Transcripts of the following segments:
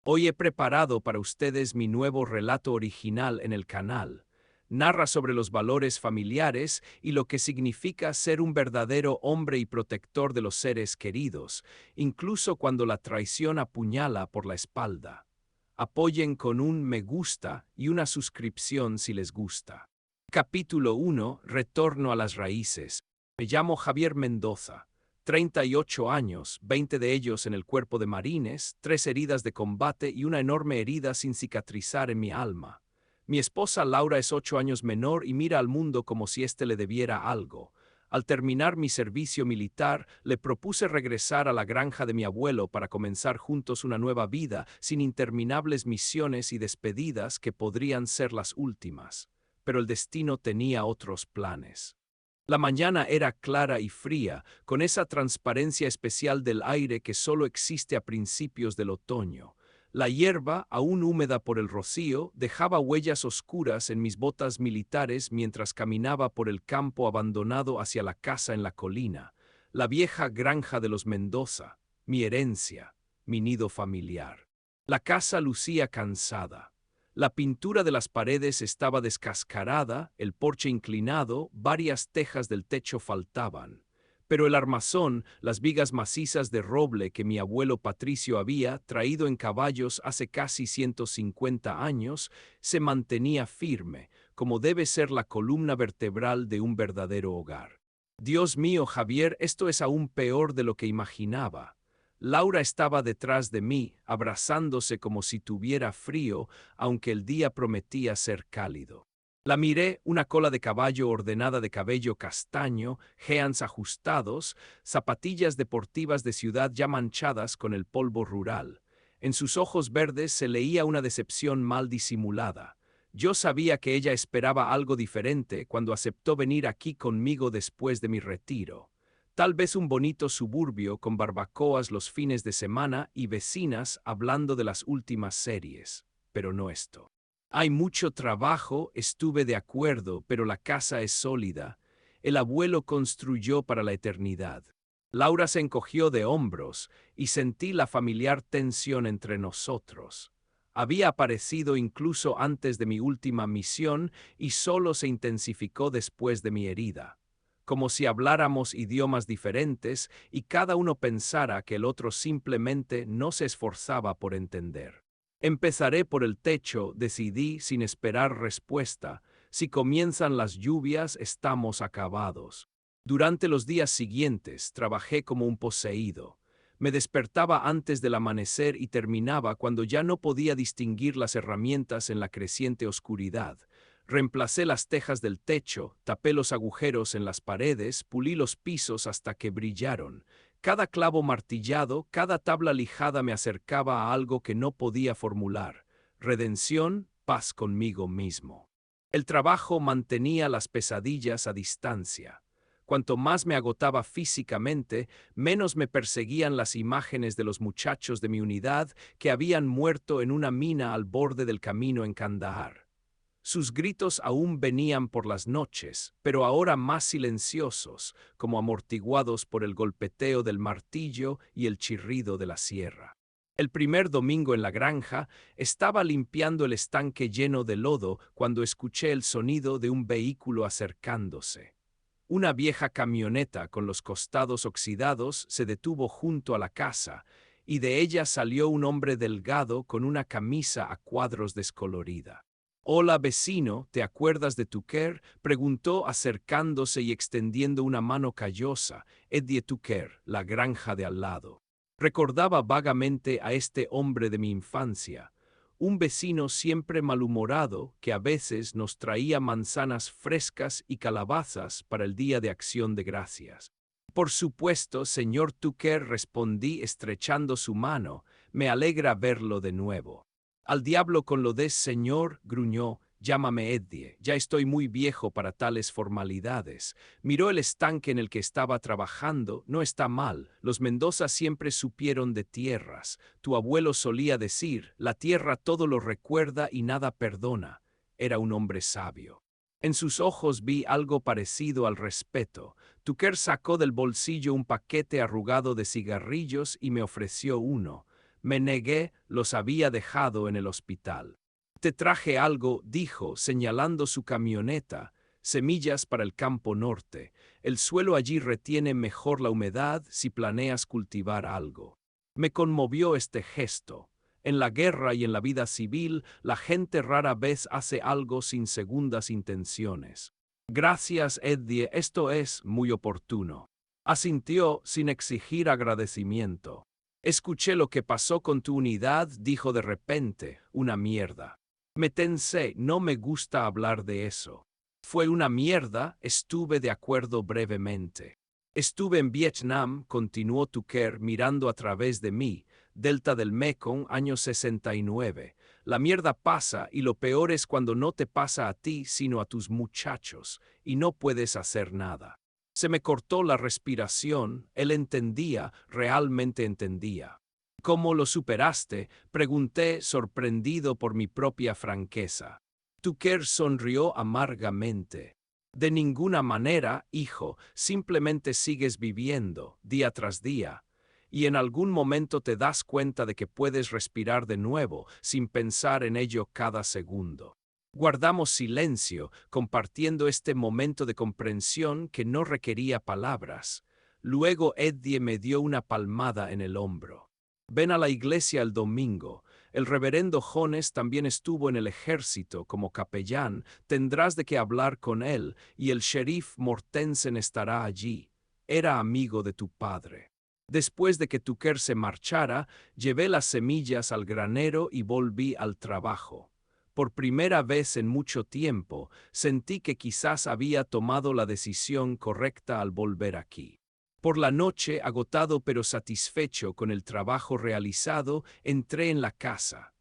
Hoy he preparado para ustedes mi nuevo relato original en el canal. Narra sobre los valores familiares y lo que significa ser un verdadero hombre y protector de los seres queridos, incluso cuando la traición apuñala por la espalda. Apoyen con un me gusta y una suscripción si les gusta. Capítulo 1. Retorno a las raíces. Me llamo Javier Mendoza. 38 años, 20 de ellos en el cuerpo de marines, 3 heridas de combate y una enorme herida sin cicatrizar en mi alma. Mi esposa Laura es 8 años menor y mira al mundo como si éste le debiera algo. Al terminar mi servicio militar, le propuse regresar a la granja de mi abuelo para comenzar juntos una nueva vida, sin interminables misiones y despedidas que podrían ser las últimas. Pero el destino tenía otros planes. La mañana era clara y fría, con esa transparencia especial del aire que solo existe a principios del otoño. La hierba, aún húmeda por el rocío, dejaba huellas oscuras en mis botas militares mientras caminaba por el campo abandonado hacia la casa en la colina, la vieja granja de los Mendoza, mi herencia, mi nido familiar. La casa lucía cansada. La pintura de las paredes estaba descascarada, el porche inclinado, varias tejas del techo faltaban. Pero el armazón, las vigas macizas de roble que mi abuelo Patricio había traído en caballos hace casi 150 años, se mantenía firme, como debe ser la columna vertebral de un verdadero hogar. Dios mío, Javier, esto es aún peor de lo que imaginaba. Laura estaba detrás de mí, abrazándose como si tuviera frío, aunque el día prometía ser cálido. La miré, una cola de caballo ordenada de cabello castaño, jeans ajustados, zapatillas deportivas de ciudad ya manchadas con el polvo rural. En sus ojos verdes se leía una decepción mal disimulada. Yo sabía que ella esperaba algo diferente cuando aceptó venir aquí conmigo después de mi retiro. Tal vez un bonito suburbio con barbacoas los fines de semana y vecinas hablando de las últimas series, pero no esto. Hay mucho trabajo, estuve de acuerdo, pero la casa es sólida. El abuelo construyó para la eternidad. Laura se encogió de hombros y sentí la familiar tensión entre nosotros. Había aparecido incluso antes de mi última misión y solo se intensificó después de mi herida, como si habláramos idiomas diferentes y cada uno pensara que el otro simplemente no se esforzaba por entender. Empezaré por el techo, decidí sin esperar respuesta. Si comienzan las lluvias, estamos acabados. Durante los días siguientes, trabajé como un poseído. Me despertaba antes del amanecer y terminaba cuando ya no podía distinguir las herramientas en la creciente oscuridad. Reemplacé las tejas del techo, tapé los agujeros en las paredes, pulí los pisos hasta que brillaron. Cada clavo martillado, cada tabla lijada me acercaba a algo que no podía formular: redención, paz conmigo mismo. El trabajo mantenía las pesadillas a distancia. Cuanto más me agotaba físicamente, menos me perseguían las imágenes de los muchachos de mi unidad que habían muerto en una mina al borde del camino en Kandahar. Sus gritos aún venían por las noches, pero ahora más silenciosos, como amortiguados por el golpeteo del martillo y el chirrido de la sierra. El primer domingo en la granja, estaba limpiando el estanque lleno de lodo cuando escuché el sonido de un vehículo acercándose. Una vieja camioneta con los costados oxidados se detuvo junto a la casa, y de ella salió un hombre delgado con una camisa a cuadros descolorida. «Hola, vecino, ¿te acuerdas de Tucker?», preguntó acercándose y extendiendo una mano callosa. Eddie Tucker, la granja de al lado. Recordaba vagamente a este hombre de mi infancia, un vecino siempre malhumorado que a veces nos traía manzanas frescas y calabazas para el Día de Acción de Gracias. «Por supuesto, señor Tucker», respondí estrechando su mano, «me alegra verlo de nuevo». «Al diablo con lo de señor», gruñó, «llámame Eddie, ya estoy muy viejo para tales formalidades». Miró el estanque en el que estaba trabajando. «No está mal, los Mendoza siempre supieron de tierras. Tu abuelo solía decir, la tierra todo lo recuerda y nada perdona». Era un hombre sabio. En sus ojos vi algo parecido al respeto. Tucker sacó del bolsillo un paquete arrugado de cigarrillos y me ofreció uno. Me negué, los había dejado en el hospital. Te traje algo, dijo, señalando su camioneta. Semillas para el campo norte. El suelo allí retiene mejor la humedad si planeas cultivar algo. Me conmovió este gesto. En la guerra y en la vida civil, la gente rara vez hace algo sin segundas intenciones. Gracias, Eddie, esto es muy oportuno. Asintió sin exigir agradecimiento. Escuché lo que pasó con tu unidad, dijo de repente, una mierda. Me tensé, no me gusta hablar de eso. Fue una mierda, estuve de acuerdo brevemente. Estuve en Vietnam, continuó Tucker mirando a través de mí, Delta del Mekong, año 69. La mierda pasa y lo peor es cuando no te pasa a ti sino a tus muchachos, y no puedes hacer nada. Se me cortó la respiración, él entendía, realmente entendía. ¿Cómo lo superaste?, pregunté, sorprendido por mi propia franqueza. Tucker sonrió amargamente. De ninguna manera, hijo, simplemente sigues viviendo, día tras día, y en algún momento te das cuenta de que puedes respirar de nuevo, sin pensar en ello cada segundo. Guardamos silencio, compartiendo este momento de comprensión que no requería palabras. Luego Eddie me dio una palmada en el hombro. Ven a la iglesia el domingo. El reverendo Jones también estuvo en el ejército como capellán. Tendrás de qué hablar con él, y el sheriff Mortensen estará allí. Era amigo de tu padre. Después de que Tucker se marchara, llevé las semillas al granero y volví al trabajo. Por primera vez en mucho tiempo, sentí que quizás había tomado la decisión correcta al volver aquí. Por la noche, agotado pero satisfecho con el trabajo realizado, entré en la casa.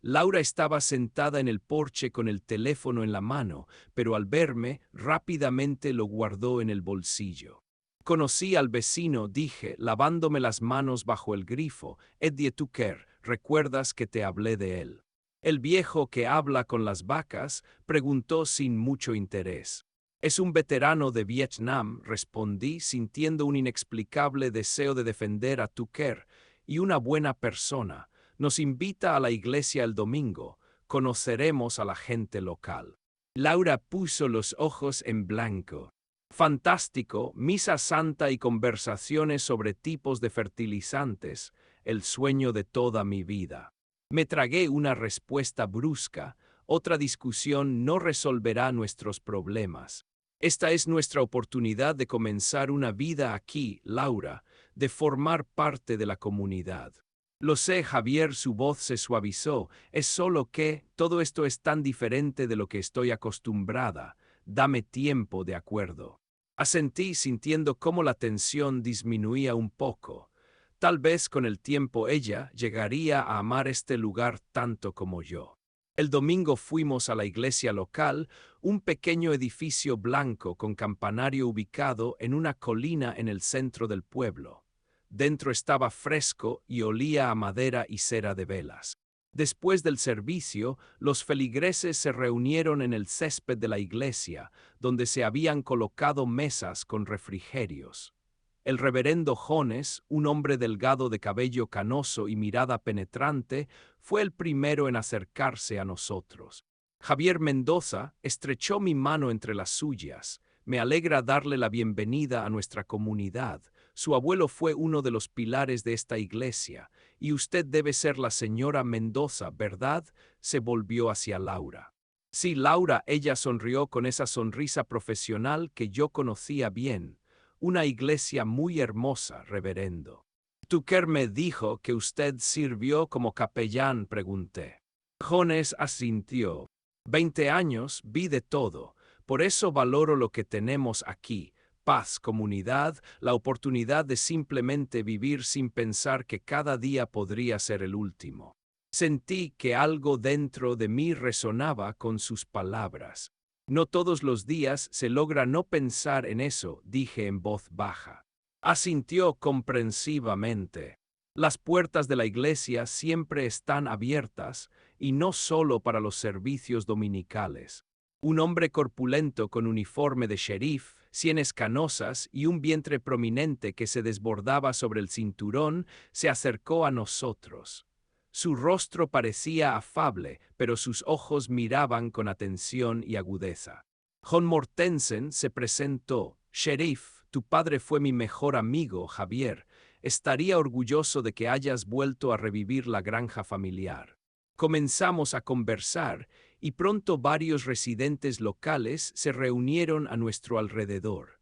Laura estaba sentada en el porche con el teléfono en la mano, pero al verme, rápidamente lo guardó en el bolsillo. Conocí al vecino, dije, lavándome las manos bajo el grifo. Eddie Tucker, ¿recuerdas que te hablé de él? El viejo que habla con las vacas, preguntó sin mucho interés. Es un veterano de Vietnam, respondí, sintiendo un inexplicable deseo de defender a Tucker, y una buena persona. Nos invita a la iglesia el domingo. Conoceremos a la gente local. Laura puso los ojos en blanco. Fantástico, misa santa y conversaciones sobre tipos de fertilizantes, el sueño de toda mi vida. Me tragué una respuesta brusca. Otra discusión no resolverá nuestros problemas. Esta es nuestra oportunidad de comenzar una vida aquí, Laura, de formar parte de la comunidad. Lo sé, Javier, su voz se suavizó. Es solo que todo esto es tan diferente de lo que estoy acostumbrada. Dame tiempo, de acuerdo. Asentí, sintiendo cómo la tensión disminuía un poco. Tal vez con el tiempo ella llegaría a amar este lugar tanto como yo. El domingo fuimos a la iglesia local, un pequeño edificio blanco con campanario ubicado en una colina en el centro del pueblo. Dentro estaba fresco y olía a madera y cera de velas. Después del servicio, los feligreses se reunieron en el césped de la iglesia, donde se habían colocado mesas con refrigerios. El reverendo Jones, un hombre delgado de cabello canoso y mirada penetrante, fue el primero en acercarse a nosotros. Javier Mendoza estrechó mi mano entre las suyas. Me alegra darle la bienvenida a nuestra comunidad. Su abuelo fue uno de los pilares de esta iglesia, y usted debe ser la señora Mendoza, ¿verdad? Se volvió hacia Laura. Sí, Laura, ella sonrió con esa sonrisa profesional que yo conocía bien. Una iglesia muy hermosa, reverendo. Tucker me dijo que usted sirvió como capellán, pregunté. Jones asintió. 20 años, vi de todo. Por eso valoro lo que tenemos aquí. Paz, comunidad, la oportunidad de simplemente vivir sin pensar que cada día podría ser el último. Sentí que algo dentro de mí resonaba con sus palabras. No todos los días se logra no pensar en eso, dije en voz baja. Asintió comprensivamente. Las puertas de la iglesia siempre están abiertas, y no solo para los servicios dominicales. Un hombre corpulento con uniforme de sheriff, sienes canosas y un vientre prominente que se desbordaba sobre el cinturón, se acercó a nosotros. Su rostro parecía afable, pero sus ojos miraban con atención y agudeza. John Mortensen se presentó. Sheriff, tu padre fue mi mejor amigo, Javier. Estaría orgulloso de que hayas vuelto a revivir la granja familiar. Comenzamos a conversar y pronto varios residentes locales se reunieron a nuestro alrededor.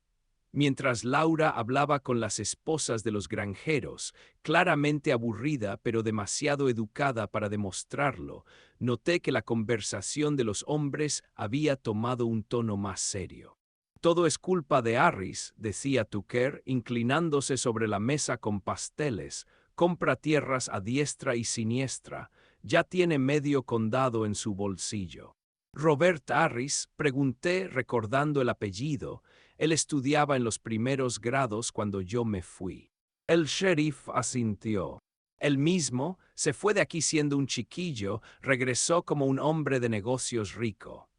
Mientras Laura hablaba con las esposas de los granjeros, claramente aburrida pero demasiado educada para demostrarlo, noté que la conversación de los hombres había tomado un tono más serio. Todo es culpa de Harris, decía Tucker, inclinándose sobre la mesa con pasteles. Compra tierras a diestra y siniestra. Ya tiene medio condado en su bolsillo. Robert Harris, pregunté recordando el apellido. Él estudiaba en los primeros grados cuando yo me fui. El sheriff asintió. Él mismo se fue de aquí siendo un chiquillo, regresó como un hombre de negocios rico.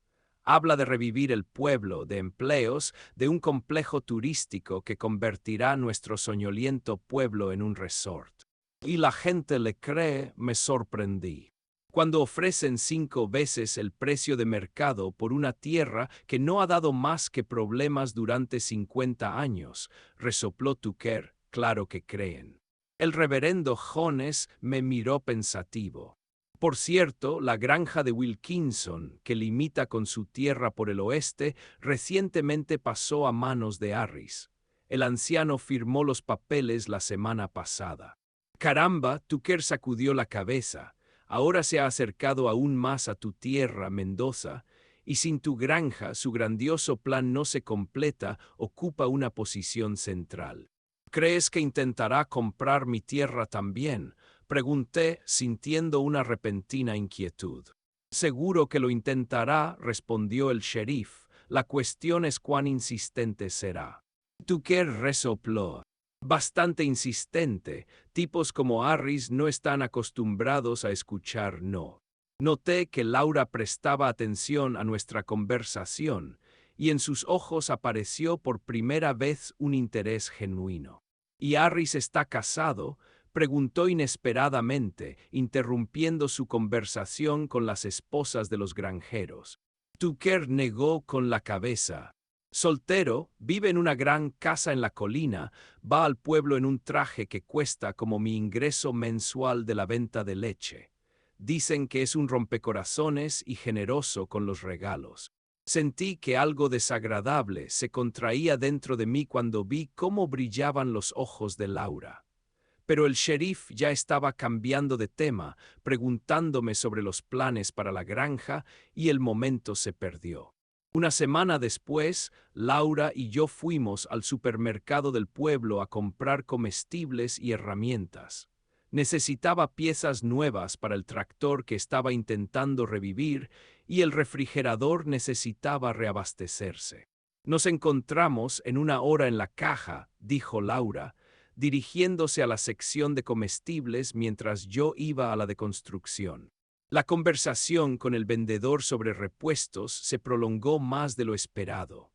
Habla de revivir el pueblo, de empleos, de un complejo turístico que convertirá nuestro soñoliento pueblo en un resort. Y la gente le cree, me sorprendí. Cuando ofrecen 5 veces el precio de mercado por una tierra que no ha dado más que problemas durante 50 años, resopló Tucker, claro que creen. El reverendo Jones me miró pensativo. Por cierto, la granja de Wilkinson, que limita con su tierra por el oeste, recientemente pasó a manos de Harris. El anciano firmó los papeles la semana pasada. Caramba, Tucker sacudió la cabeza. Ahora se ha acercado aún más a tu tierra, Mendoza, y sin tu granja su grandioso plan no se completa, ocupa una posición central. ¿Crees que intentará comprar mi tierra también? Pregunté, sintiendo una repentina inquietud. Seguro que lo intentará, respondió el sheriff. La cuestión es cuán insistente será. Tucker resopló. Bastante insistente. Tipos como Harris no están acostumbrados a escuchar no. Noté que Laura prestaba atención a nuestra conversación, y en sus ojos apareció por primera vez un interés genuino. ¿Y Harris está casado?, preguntó inesperadamente, interrumpiendo su conversación con las esposas de los granjeros. Tucker negó con la cabeza. Soltero, vive en una gran casa en la colina, va al pueblo en un traje que cuesta como mi ingreso mensual de la venta de leche. Dicen que es un rompecorazones y generoso con los regalos. Sentí que algo desagradable se contraía dentro de mí cuando vi cómo brillaban los ojos de Laura. Pero el sheriff ya estaba cambiando de tema, preguntándome sobre los planes para la granja, y el momento se perdió. Una semana después, Laura y yo fuimos al supermercado del pueblo a comprar comestibles y herramientas. Necesitaba piezas nuevas para el tractor que estaba intentando revivir y el refrigerador necesitaba reabastecerse. Nos encontramos en una hora en la caja, dijo Laura, dirigiéndose a la sección de comestibles mientras yo iba a la de construcción. La conversación con el vendedor sobre repuestos se prolongó más de lo esperado.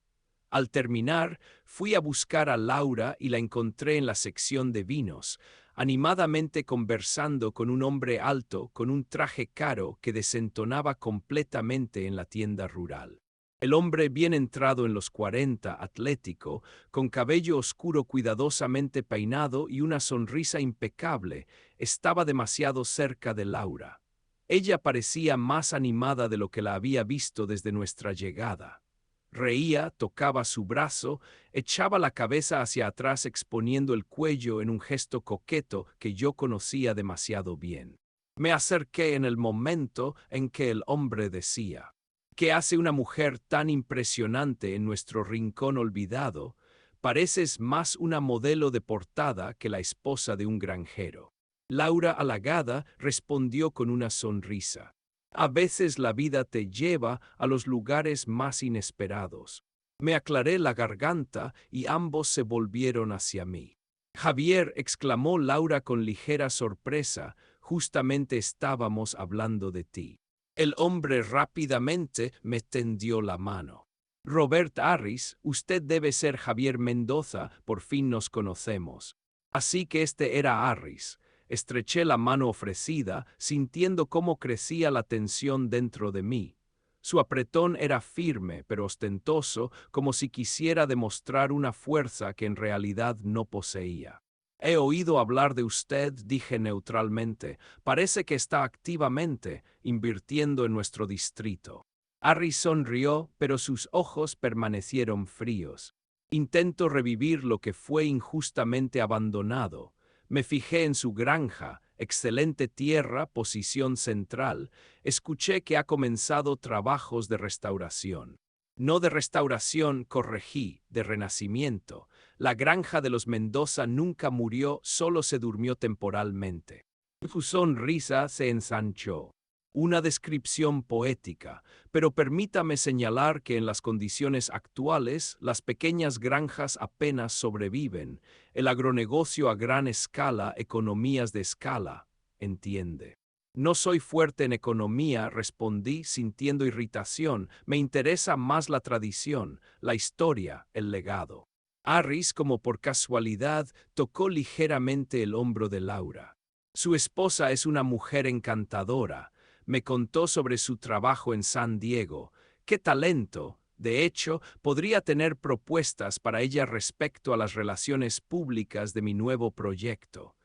Al terminar, fui a buscar a Laura y la encontré en la sección de vinos, animadamente conversando con un hombre alto con un traje caro que desentonaba completamente en la tienda rural. El hombre bien entrado en los 40, atlético, con cabello oscuro cuidadosamente peinado y una sonrisa impecable, estaba demasiado cerca de Laura. Ella parecía más animada de lo que la había visto desde nuestra llegada. Reía, tocaba su brazo, echaba la cabeza hacia atrás exponiendo el cuello en un gesto coqueto que yo conocía demasiado bien. Me acerqué en el momento en que el hombre decía: ¿qué hace una mujer tan impresionante en nuestro rincón olvidado? Pareces más una modelo de portada que la esposa de un granjero. Laura, halagada, respondió con una sonrisa. A veces la vida te lleva a los lugares más inesperados. Me aclaré la garganta y ambos se volvieron hacia mí. Javier, exclamó Laura con ligera sorpresa, justamente estábamos hablando de ti. El hombre rápidamente me tendió la mano. Robert Harris, usted debe ser Javier Mendoza, por fin nos conocemos. Así que este era Harris. Estreché la mano ofrecida, sintiendo cómo crecía la tensión dentro de mí. Su apretón era firme, pero ostentoso, como si quisiera demostrar una fuerza que en realidad no poseía. He oído hablar de usted, dije neutralmente. Parece que está activamente invirtiendo en nuestro distrito. Harris sonrió, pero sus ojos permanecieron fríos. Intento revivir lo que fue injustamente abandonado. Me fijé en su granja, excelente tierra, posición central. Escuché que ha comenzado trabajos de restauración. No de restauración, corregí, de renacimiento. La granja de los Mendoza nunca murió, solo se durmió temporalmente. Su sonrisa se ensanchó. Una descripción poética, pero permítame señalar que en las condiciones actuales las pequeñas granjas apenas sobreviven. El agronegocio a gran escala, economías de escala, entiende. No soy fuerte en economía, respondí sintiendo irritación. Me interesa más la tradición, la historia, el legado. Harris, como por casualidad, tocó ligeramente el hombro de Laura. Su esposa es una mujer encantadora. Me contó sobre su trabajo en San Diego. ¡Qué talento! De hecho, podría tener propuestas para ella respecto a las relaciones públicas de mi nuevo proyecto.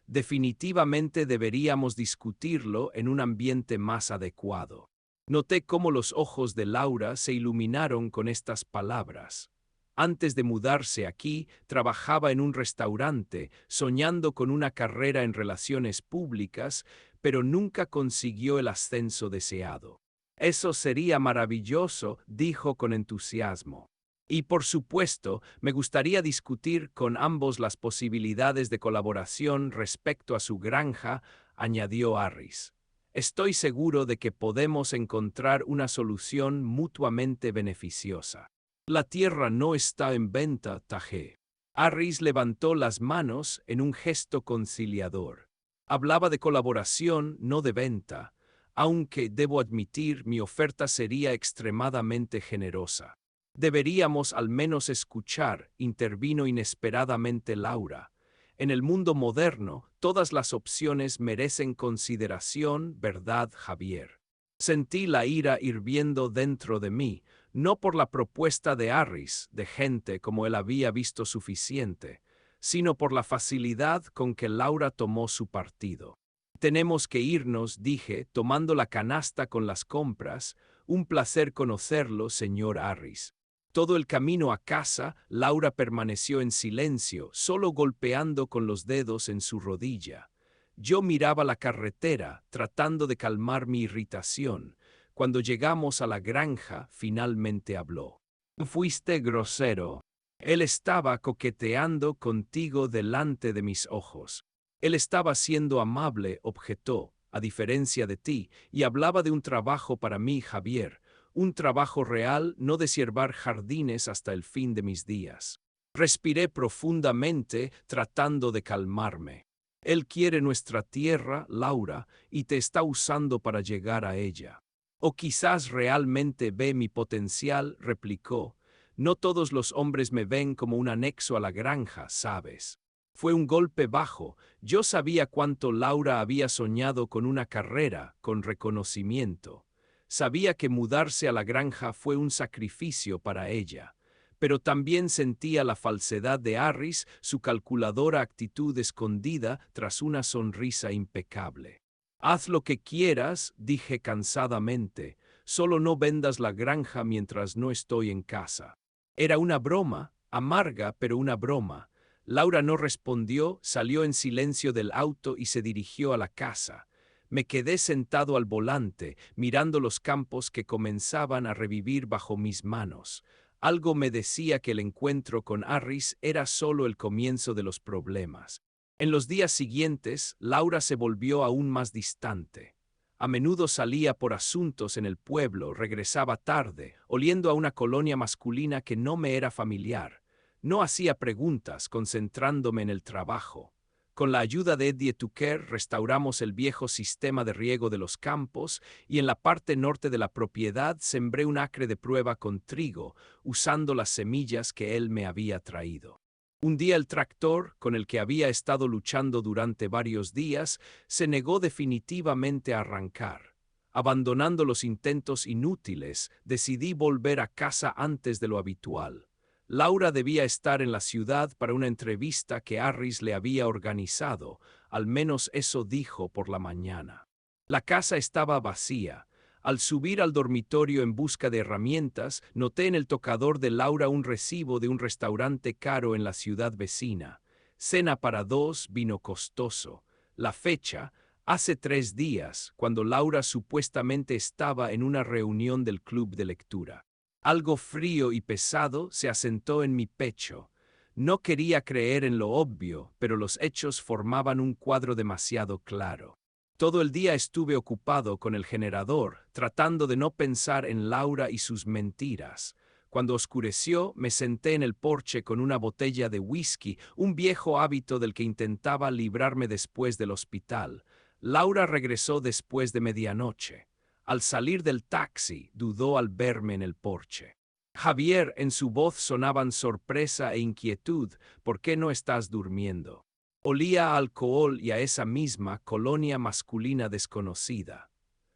Definitivamente deberíamos discutirlo en un ambiente más adecuado. Noté cómo los ojos de Laura se iluminaron con estas palabras. Antes de mudarse aquí, trabajaba en un restaurante, soñando con una carrera en relaciones públicas, pero nunca consiguió el ascenso deseado. Eso sería maravilloso, dijo con entusiasmo. Y por supuesto, me gustaría discutir con ambos las posibilidades de colaboración respecto a su granja, añadió Harris. Estoy seguro de que podemos encontrar una solución mutuamente beneficiosa. La tierra no está en venta, Tajé. Harris levantó las manos en un gesto conciliador. Hablaba de colaboración, no de venta, aunque debo admitir mi oferta sería extremadamente generosa. Deberíamos al menos escuchar, intervino inesperadamente Laura. En el mundo moderno, todas las opciones merecen consideración, ¿verdad, Javier? Sentí la ira hirviendo dentro de mí, no por la propuesta de Harris, de gente como él había visto suficiente, sino por la facilidad con que Laura tomó su partido. Tenemos que irnos, dije, tomando la canasta con las compras. Un placer conocerlo, señor Harris. Todo el camino a casa, Laura permaneció en silencio, solo golpeando con los dedos en su rodilla. Yo miraba la carretera, tratando de calmar mi irritación. Cuando llegamos a la granja, finalmente habló. Fuiste grosero. Él estaba coqueteando contigo delante de mis ojos. Él estaba siendo amable, objetó, a diferencia de ti, y hablaba de un trabajo para mí, Javier, un trabajo real, no de siervar jardines hasta el fin de mis días. Respiré profundamente, tratando de calmarme. Él quiere nuestra tierra, Laura, y te está usando para llegar a ella. O quizás realmente ve mi potencial, replicó. No todos los hombres me ven como un anexo a la granja, ¿sabes? Fue un golpe bajo. Yo sabía cuánto Laura había soñado con una carrera, con reconocimiento. Sabía que mudarse a la granja fue un sacrificio para ella. Pero también sentía la falsedad de Harris, su calculadora actitud escondida tras una sonrisa impecable. Haz lo que quieras, dije cansadamente, solo no vendas la granja mientras no estoy en casa. Era una broma, amarga, pero una broma. Laura no respondió, salió en silencio del auto y se dirigió a la casa. Me quedé sentado al volante, mirando los campos que comenzaban a revivir bajo mis manos. Algo me decía que el encuentro con Harris era solo el comienzo de los problemas. En los días siguientes, Laura se volvió aún más distante. A menudo salía por asuntos en el pueblo, regresaba tarde, oliendo a una colonia masculina que no me era familiar. No hacía preguntas, concentrándome en el trabajo. Con la ayuda de Eddie Tucker restauramos el viejo sistema de riego de los campos y en la parte norte de la propiedad sembré un acre de prueba con trigo, usando las semillas que él me había traído. Un día el tractor, con el que había estado luchando durante varios días, se negó definitivamente a arrancar. Abandonando los intentos inútiles, decidí volver a casa antes de lo habitual. Laura debía estar en la ciudad para una entrevista que Harris le había organizado, al menos eso dijo por la mañana. La casa estaba vacía. Al subir al dormitorio en busca de herramientas, noté en el tocador de Laura un recibo de un restaurante caro en la ciudad vecina. Cena para dos, vino costoso. La fecha, hace 3 días, cuando Laura supuestamente estaba en una reunión del club de lectura. Algo frío y pesado se asentó en mi pecho. No quería creer en lo obvio, pero los hechos formaban un cuadro demasiado claro. Todo el día estuve ocupado con el generador, tratando de no pensar en Laura y sus mentiras. Cuando oscureció, me senté en el porche con una botella de whisky, un viejo hábito del que intentaba librarme después del hospital. Laura regresó después de medianoche. Al salir del taxi, dudó al verme en el porche. Javier, en su voz sonaban sorpresa e inquietud. ¿Por qué no estás durmiendo? Olía a alcohol y a esa misma colonia masculina desconocida.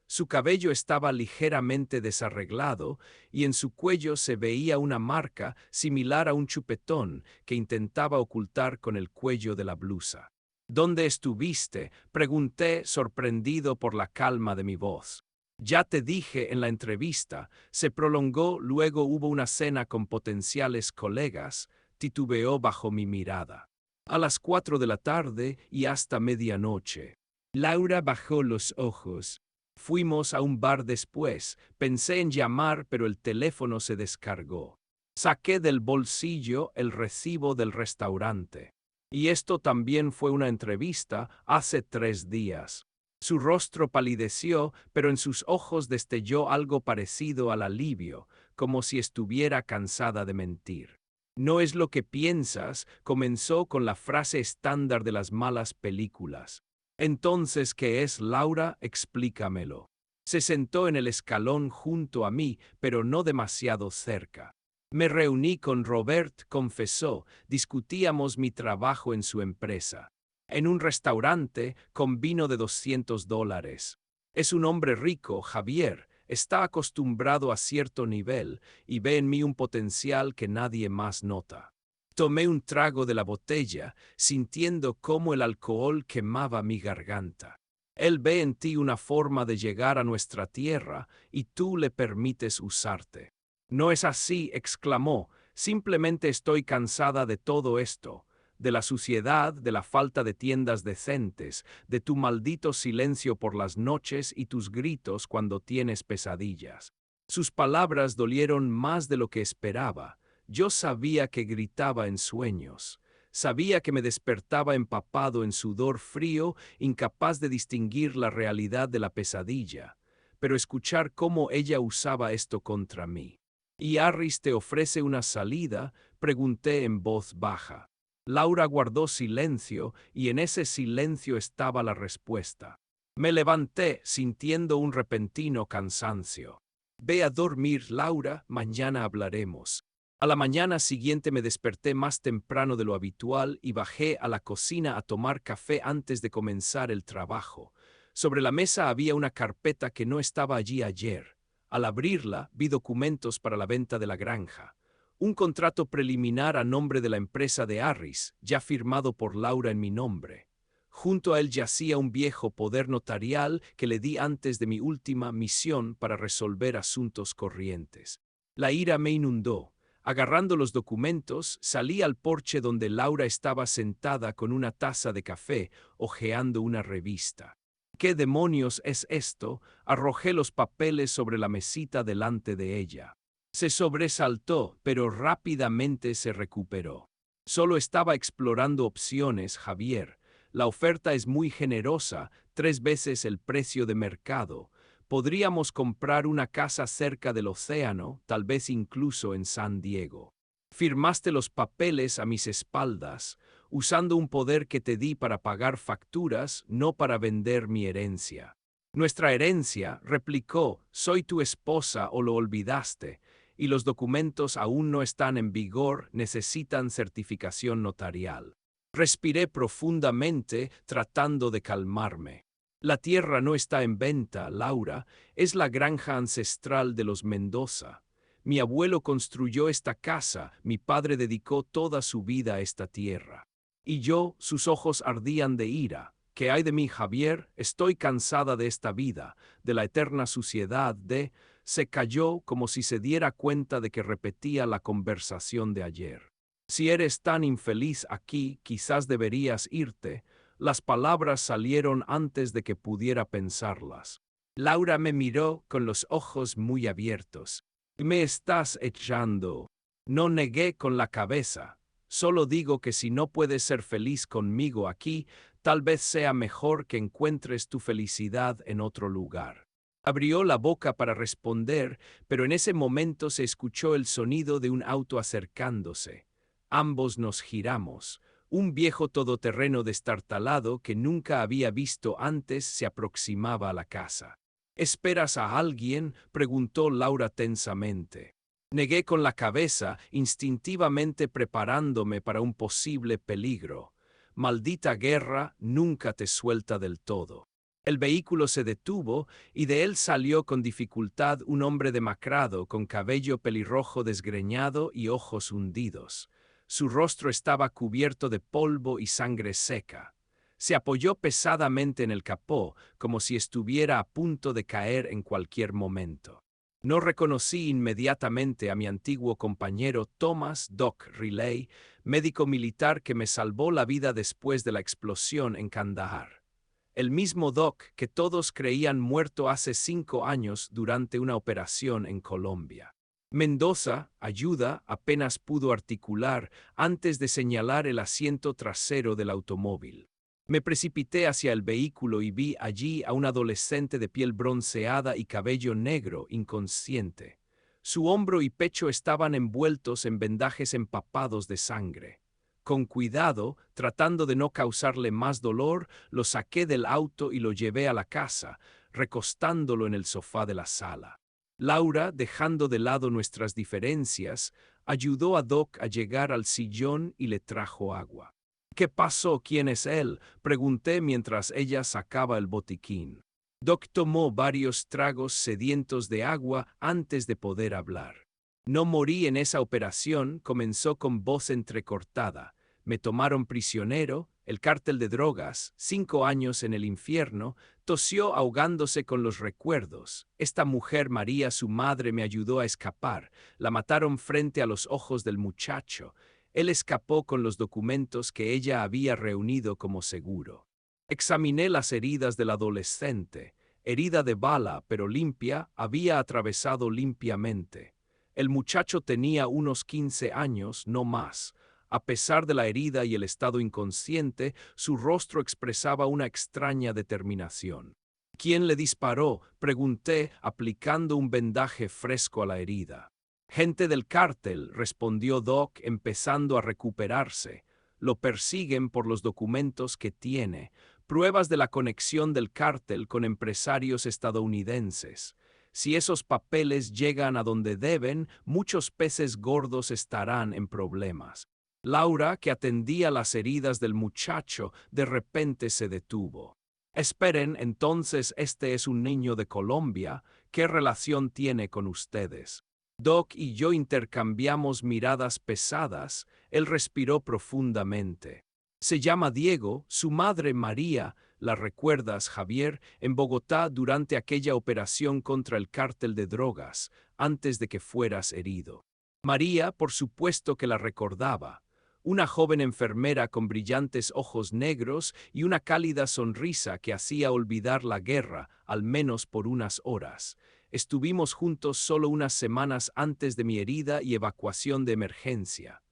Su cabello estaba ligeramente desarreglado y en su cuello se veía una marca similar a un chupetón que intentaba ocultar con el cuello de la blusa. ¿Dónde estuviste?, pregunté, sorprendido por la calma de mi voz. Ya te dije en la entrevista. Se prolongó, luego hubo una cena con potenciales colegas, titubeó bajo mi mirada. A las 4 de la tarde y hasta medianoche. Laura bajó los ojos. Fuimos a un bar después. Pensé en llamar, pero el teléfono se descargó. Saqué del bolsillo el recibo del restaurante. Y esto también fue una entrevista hace 3 días. Su rostro palideció, pero en sus ojos destelló algo parecido al alivio, como si estuviera cansada de mentir. No es lo que piensas, comenzó con la frase estándar de las malas películas. Entonces, ¿qué es, Laura? Explícamelo. Se sentó en el escalón junto a mí, pero no demasiado cerca. Me reuní con Robert, confesó, discutíamos mi trabajo en su empresa. En un restaurante, con vino de $200. Es un hombre rico, Javier. Está acostumbrado a cierto nivel y ve en mí un potencial que nadie más nota. Tomé un trago de la botella, sintiendo cómo el alcohol quemaba mi garganta. Él ve en ti una forma de llegar a nuestra tierra y tú le permites usarte. No es así, exclamó. Simplemente estoy cansada de todo esto. De la suciedad, de la falta de tiendas decentes, de tu maldito silencio por las noches y tus gritos cuando tienes pesadillas. Sus palabras dolieron más de lo que esperaba. Yo sabía que gritaba en sueños. Sabía que me despertaba empapado en sudor frío, incapaz de distinguir la realidad de la pesadilla. Pero escuchar cómo ella usaba esto contra mí. ¿Y Harris te ofrece una salida?, pregunté en voz baja. Laura guardó silencio y en ese silencio estaba la respuesta. Me levanté sintiendo un repentino cansancio. Ve a dormir, Laura, mañana hablaremos. A la mañana siguiente me desperté más temprano de lo habitual y bajé a la cocina a tomar café antes de comenzar el trabajo. Sobre la mesa había una carpeta que no estaba allí ayer. Al abrirla, vi documentos para la venta de la granja. Un contrato preliminar a nombre de la empresa de Harris, ya firmado por Laura en mi nombre. Junto a él yacía un viejo poder notarial que le di antes de mi última misión para resolver asuntos corrientes. La ira me inundó. Agarrando los documentos, salí al porche donde Laura estaba sentada con una taza de café, hojeando una revista. ¿Qué demonios es esto? Arrojé los papeles sobre la mesita delante de ella. Se sobresaltó, pero rápidamente se recuperó. Solo estaba explorando opciones, Javier. La oferta es muy generosa, 3 veces el precio de mercado. Podríamos comprar una casa cerca del océano, tal vez incluso en San Diego. Firmaste los papeles a mis espaldas, usando un poder que te di para pagar facturas, no para vender mi herencia. Nuestra herencia, replicó, soy tu esposa o lo olvidaste, y los documentos aún no están en vigor, necesitan certificación notarial. Respiré profundamente, tratando de calmarme. La tierra no está en venta, Laura, es la granja ancestral de los Mendoza. Mi abuelo construyó esta casa, mi padre dedicó toda su vida a esta tierra. Y yo, sus ojos ardían de ira. ¿Qué hay de mí, Javier? Estoy cansada de esta vida, de la eterna suciedad de... Se calló como si se diera cuenta de que repetía la conversación de ayer. Si eres tan infeliz aquí, quizás deberías irte. Las palabras salieron antes de que pudiera pensarlas. Laura me miró con los ojos muy abiertos. Me estás echando. No negué con la cabeza. Solo digo que si no puedes ser feliz conmigo aquí, tal vez sea mejor que encuentres tu felicidad en otro lugar. Abrió la boca para responder, pero en ese momento se escuchó el sonido de un auto acercándose. Ambos nos giramos. Un viejo todoterreno destartalado que nunca había visto antes se aproximaba a la casa. ¿Esperas a alguien?, preguntó Laura tensamente. Negué con la cabeza, instintivamente preparándome para un posible peligro. Maldita guerra nunca te suelta del todo. El vehículo se detuvo y de él salió con dificultad un hombre demacrado con cabello pelirrojo desgreñado y ojos hundidos. Su rostro estaba cubierto de polvo y sangre seca. Se apoyó pesadamente en el capó, como si estuviera a punto de caer en cualquier momento. No reconocí inmediatamente a mi antiguo compañero Thomas Doc Riley, médico militar que me salvó la vida después de la explosión en Kandahar. El mismo Doc que todos creían muerto hace 5 años durante una operación en Colombia. Mendoza, ayuda, apenas pudo articular antes de señalar el asiento trasero del automóvil. Me precipité hacia el vehículo y vi allí a un adolescente de piel bronceada y cabello negro, inconsciente. Su hombro y pecho estaban envueltos en vendajes empapados de sangre. Con cuidado, tratando de no causarle más dolor, lo saqué del auto y lo llevé a la casa, recostándolo en el sofá de la sala. Laura, dejando de lado nuestras diferencias, ayudó a Doc a llegar al sillón y le trajo agua. ¿Qué pasó? ¿Quién es él?, pregunté mientras ella sacaba el botiquín. Doc tomó varios tragos sedientos de agua antes de poder hablar. No morí en esa operación, comenzó con voz entrecortada. Me tomaron prisionero, el cártel de drogas, 5 años en el infierno, tosió ahogándose con los recuerdos. Esta mujer, María, su madre, me ayudó a escapar. La mataron frente a los ojos del muchacho. Él escapó con los documentos que ella había reunido como seguro. Examiné las heridas del adolescente. Herida de bala, pero limpia, había atravesado limpiamente. El muchacho tenía unos 15 años, no más. A pesar de la herida y el estado inconsciente, su rostro expresaba una extraña determinación. ¿Quién le disparó?, pregunté, aplicando un vendaje fresco a la herida. Gente del cártel, respondió Doc, empezando a recuperarse. Lo persiguen por los documentos que tiene, pruebas de la conexión del cártel con empresarios estadounidenses. Si esos papeles llegan a donde deben, muchos peces gordos estarán en problemas. Laura, que atendía las heridas del muchacho, de repente se detuvo. Esperen, entonces este es un niño de Colombia. ¿Qué relación tiene con ustedes? Doc y yo intercambiamos miradas pesadas. Él respiró profundamente. Se llama Diego, su madre María, ¿la recuerdas, Javier?, en Bogotá durante aquella operación contra el cártel de drogas, antes de que fueras herido. María, por supuesto que la recordaba. Una joven enfermera con brillantes ojos negros y una cálida sonrisa que hacía olvidar la guerra, al menos por unas horas. Estuvimos juntos solo unas semanas antes de mi herida y evacuación de emergencia.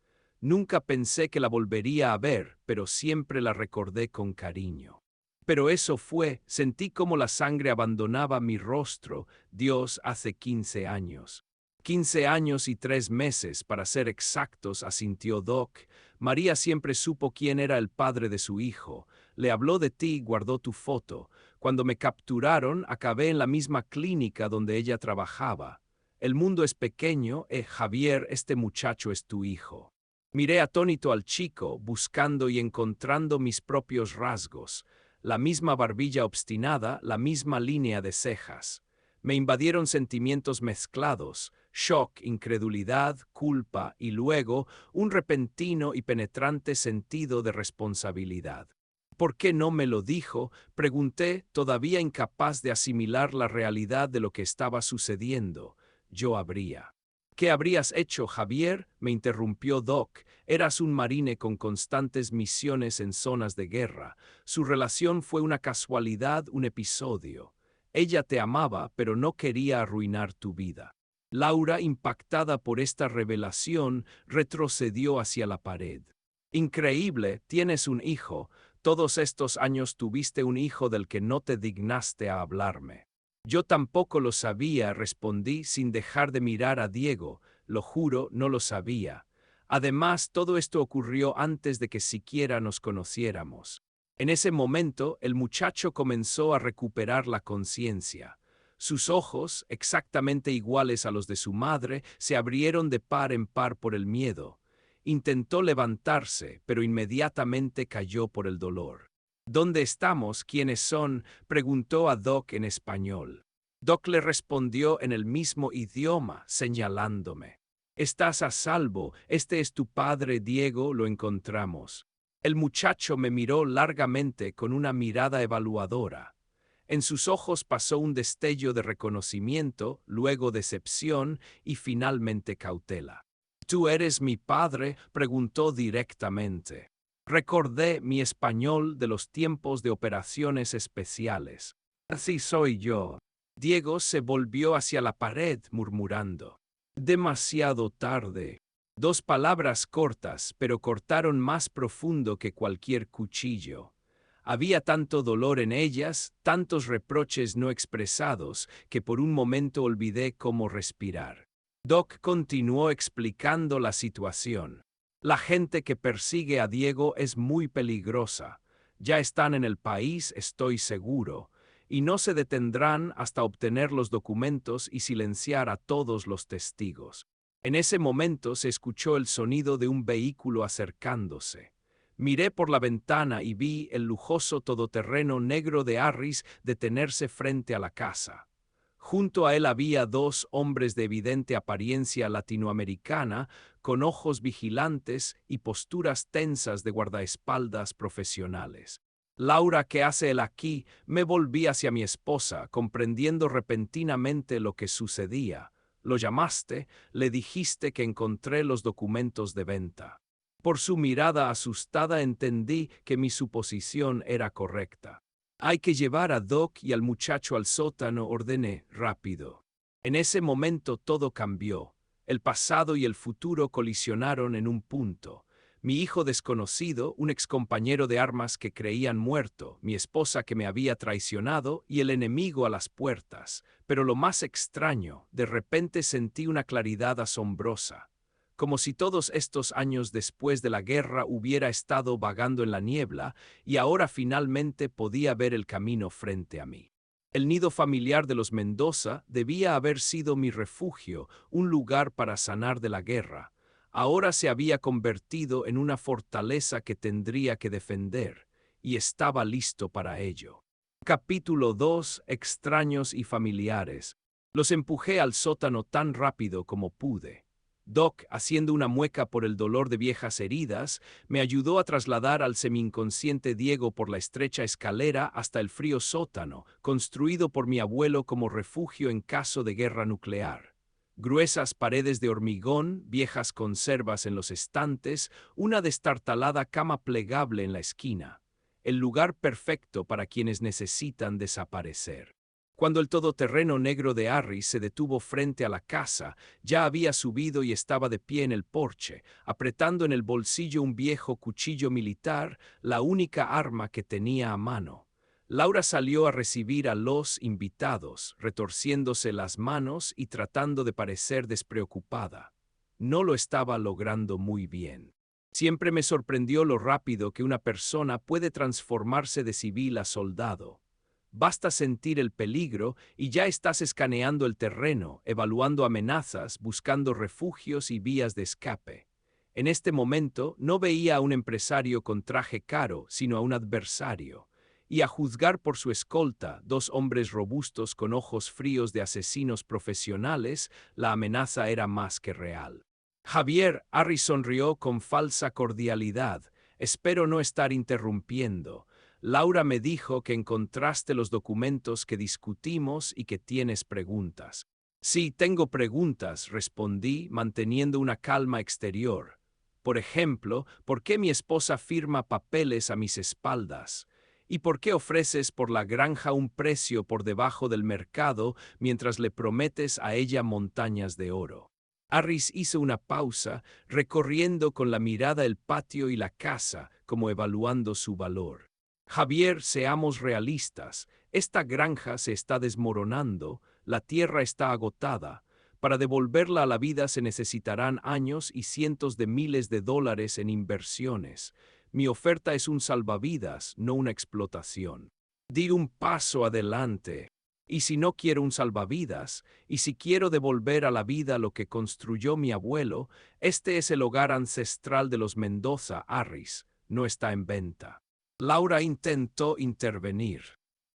Nunca pensé que la volvería a ver, pero siempre la recordé con cariño. Pero eso fue, sentí como la sangre abandonaba mi rostro, Dios, hace 15 años. 15 años y 3 meses, para ser exactos, asintió Doc. María siempre supo quién era el padre de su hijo. Le habló de ti y guardó tu foto. Cuando me capturaron, acabé en la misma clínica donde ella trabajaba. El mundo es pequeño, Javier, este muchacho es tu hijo. Miré atónito al chico, buscando y encontrando mis propios rasgos, la misma barbilla obstinada, la misma línea de cejas. Me invadieron sentimientos mezclados, shock, incredulidad, culpa y luego un repentino y penetrante sentido de responsabilidad. ¿Por qué no me lo dijo?, pregunté, todavía incapaz de asimilar la realidad de lo que estaba sucediendo. Yo habría. ¿Qué habrías hecho, Javier?, me interrumpió Doc. Eras un marine con constantes misiones en zonas de guerra. Su relación fue una casualidad, un episodio. Ella te amaba, pero no quería arruinar tu vida. Laura, impactada por esta revelación, retrocedió hacia la pared. Increíble, tienes un hijo. Todos estos años tuviste un hijo del que no te dignaste a hablarme. Yo tampoco lo sabía, respondí sin dejar de mirar a Diego. Lo juro, no lo sabía. Además, todo esto ocurrió antes de que siquiera nos conociéramos. En ese momento, el muchacho comenzó a recuperar la conciencia. Sus ojos, exactamente iguales a los de su madre, se abrieron de par en par por el miedo. Intentó levantarse, pero inmediatamente cayó por el dolor. ¿Dónde estamos? ¿Quiénes son?, preguntó a Doc en español. Doc le respondió en el mismo idioma, señalándome. Estás a salvo, este es tu padre Diego, lo encontramos. El muchacho me miró largamente con una mirada evaluadora. En sus ojos pasó un destello de reconocimiento, luego decepción y finalmente cautela. ¿Tú eres mi padre?, preguntó directamente. Recordé mi español de los tiempos de operaciones especiales. Así soy yo. Diego se volvió hacia la pared murmurando. Demasiado tarde. Dos palabras cortas, pero cortaron más profundo que cualquier cuchillo. Había tanto dolor en ellas, tantos reproches no expresados, que por un momento olvidé cómo respirar. Doc continuó explicando la situación. La gente que persigue a Diego es muy peligrosa. Ya están en el país, estoy seguro, y no se detendrán hasta obtener los documentos y silenciar a todos los testigos. En ese momento se escuchó el sonido de un vehículo acercándose. Miré por la ventana y vi el lujoso todoterreno negro de Harris detenerse frente a la casa. Junto a él había dos hombres de evidente apariencia latinoamericana, con ojos vigilantes y posturas tensas de guardaespaldas profesionales. Laura, ¿qué hace él aquí? Me volví hacia mi esposa, comprendiendo repentinamente lo que sucedía. ¿Lo llamaste? Le dijiste que encontré los documentos de venta. Por su mirada asustada entendí que mi suposición era correcta. Hay que llevar a Doc y al muchacho al sótano, ordené, rápido. En ese momento todo cambió. El pasado y el futuro colisionaron en un punto. Mi hijo desconocido, un excompañero de armas que creían muerto, mi esposa que me había traicionado y el enemigo a las puertas. Pero lo más extraño, de repente sentí una claridad asombrosa. Como si todos estos años después de la guerra hubiera estado vagando en la niebla y ahora finalmente podía ver el camino frente a mí. El nido familiar de los Mendoza debía haber sido mi refugio, un lugar para sanar de la guerra. Ahora se había convertido en una fortaleza que tendría que defender, y estaba listo para ello. Capítulo 2. Extraños y familiares. Los empujé al sótano tan rápido como pude. Doc, haciendo una mueca por el dolor de viejas heridas, me ayudó a trasladar al semi-inconsciente Diego por la estrecha escalera hasta el frío sótano, construido por mi abuelo como refugio en caso de guerra nuclear. Gruesas paredes de hormigón, viejas conservas en los estantes, una destartalada cama plegable en la esquina. El lugar perfecto para quienes necesitan desaparecer. Cuando el todoterreno negro de Harris se detuvo frente a la casa, ya había subido y estaba de pie en el porche, apretando en el bolsillo un viejo cuchillo militar, la única arma que tenía a mano. Laura salió a recibir a los invitados, retorciéndose las manos y tratando de parecer despreocupada. No lo estaba logrando muy bien. Siempre me sorprendió lo rápido que una persona puede transformarse de civil a soldado. Basta sentir el peligro y ya estás escaneando el terreno, evaluando amenazas, buscando refugios y vías de escape. En este momento no veía a un empresario con traje caro, sino a un adversario. Y a juzgar por su escolta, dos hombres robustos con ojos fríos de asesinos profesionales, la amenaza era más que real. Javier, Harry sonrió con falsa cordialidad. Espero no estar interrumpiendo. Laura me dijo que encontraste los documentos que discutimos y que tienes preguntas. Sí, tengo preguntas, respondí, manteniendo una calma exterior. Por ejemplo, ¿por qué mi esposa firma papeles a mis espaldas? ¿Y por qué ofreces por la granja un precio por debajo del mercado mientras le prometes a ella montañas de oro? Harris hizo una pausa, recorriendo con la mirada el patio y la casa, como evaluando su valor. Javier, seamos realistas, esta granja se está desmoronando, la tierra está agotada. Para devolverla a la vida se necesitarán años y cientos de miles de dólares en inversiones. Mi oferta es un salvavidas, no una explotación. Di un paso adelante. Y si no quiero un salvavidas, y si quiero devolver a la vida lo que construyó mi abuelo, este es el hogar ancestral de los Mendoza, Harris, no está en venta. Laura intentó intervenir.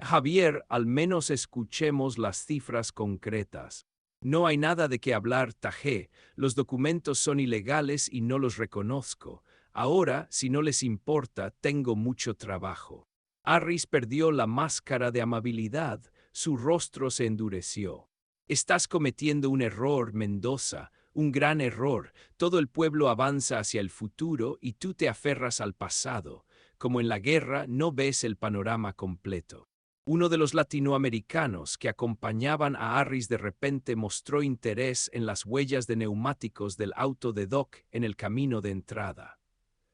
Javier, al menos escuchemos las cifras concretas. No hay nada de qué hablar, tajé. Los documentos son ilegales y no los reconozco. Ahora, si no les importa, tengo mucho trabajo. Harris perdió la máscara de amabilidad. Su rostro se endureció. Estás cometiendo un error, Mendoza, un gran error. Todo el pueblo avanza hacia el futuro y tú te aferras al pasado. Como en la guerra, no ves el panorama completo. Uno de los latinoamericanos que acompañaban a Harris de repente mostró interés en las huellas de neumáticos del auto de Doc en el camino de entrada.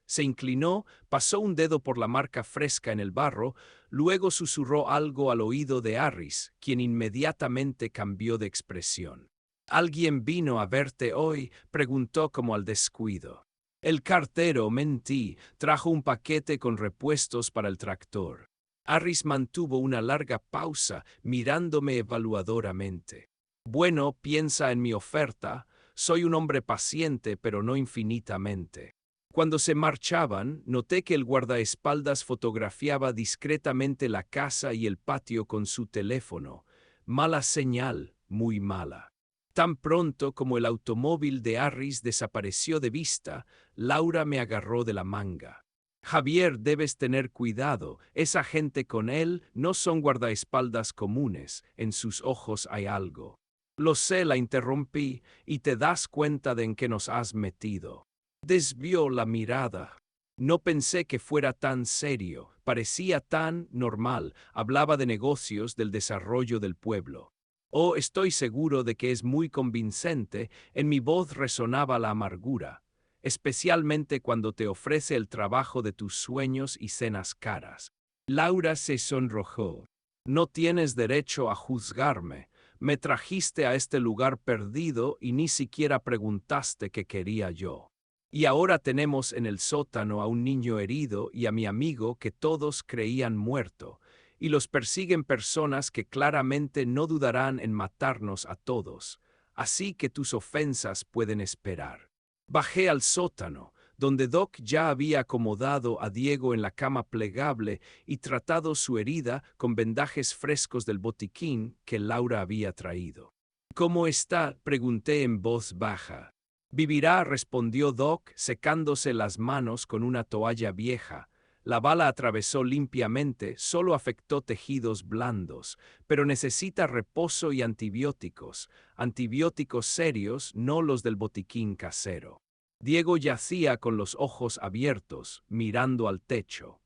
Se inclinó, pasó un dedo por la marca fresca en el barro, luego susurró algo al oído de Harris, quien inmediatamente cambió de expresión. ¿Alguien vino a verte hoy?, preguntó como al descuido. El cartero, mentí, trajo un paquete con repuestos para el tractor. Harris mantuvo una larga pausa, mirándome evaluadoramente. Bueno, piensa en mi oferta. Soy un hombre paciente, pero no infinitamente. Cuando se marchaban, noté que el guardaespaldas fotografiaba discretamente la casa y el patio con su teléfono. Mala señal, muy mala. Tan pronto como el automóvil de Harris desapareció de vista, Laura me agarró de la manga. Javier, debes tener cuidado. Esa gente con él no son guardaespaldas comunes. En sus ojos hay algo. Lo sé, la interrumpí, y te das cuenta de en qué nos has metido. Desvió la mirada. No pensé que fuera tan serio. Parecía tan normal. Hablaba de negocios, del desarrollo del pueblo. Oh, estoy seguro de que es muy convincente. En mi voz resonaba la amargura, especialmente cuando te ofrece el trabajo de tus sueños y cenas caras. Laura se sonrojó. No tienes derecho a juzgarme. Me trajiste a este lugar perdido y ni siquiera preguntaste qué quería yo. Y ahora tenemos en el sótano a un niño herido y a mi amigo que todos creían muerto, y los persiguen personas que claramente no dudarán en matarnos a todos, así que tus ofensas pueden esperar. Bajé al sótano, donde Doc ya había acomodado a Diego en la cama plegable y tratado su herida con vendajes frescos del botiquín que Laura había traído. ¿Cómo está?, pregunté en voz baja. Vivirá, respondió Doc, secándose las manos con una toalla vieja. La bala atravesó limpiamente, solo afectó tejidos blandos, pero necesita reposo y antibióticos serios, no los del botiquín casero. Diego yacía con los ojos abiertos, mirando al techo.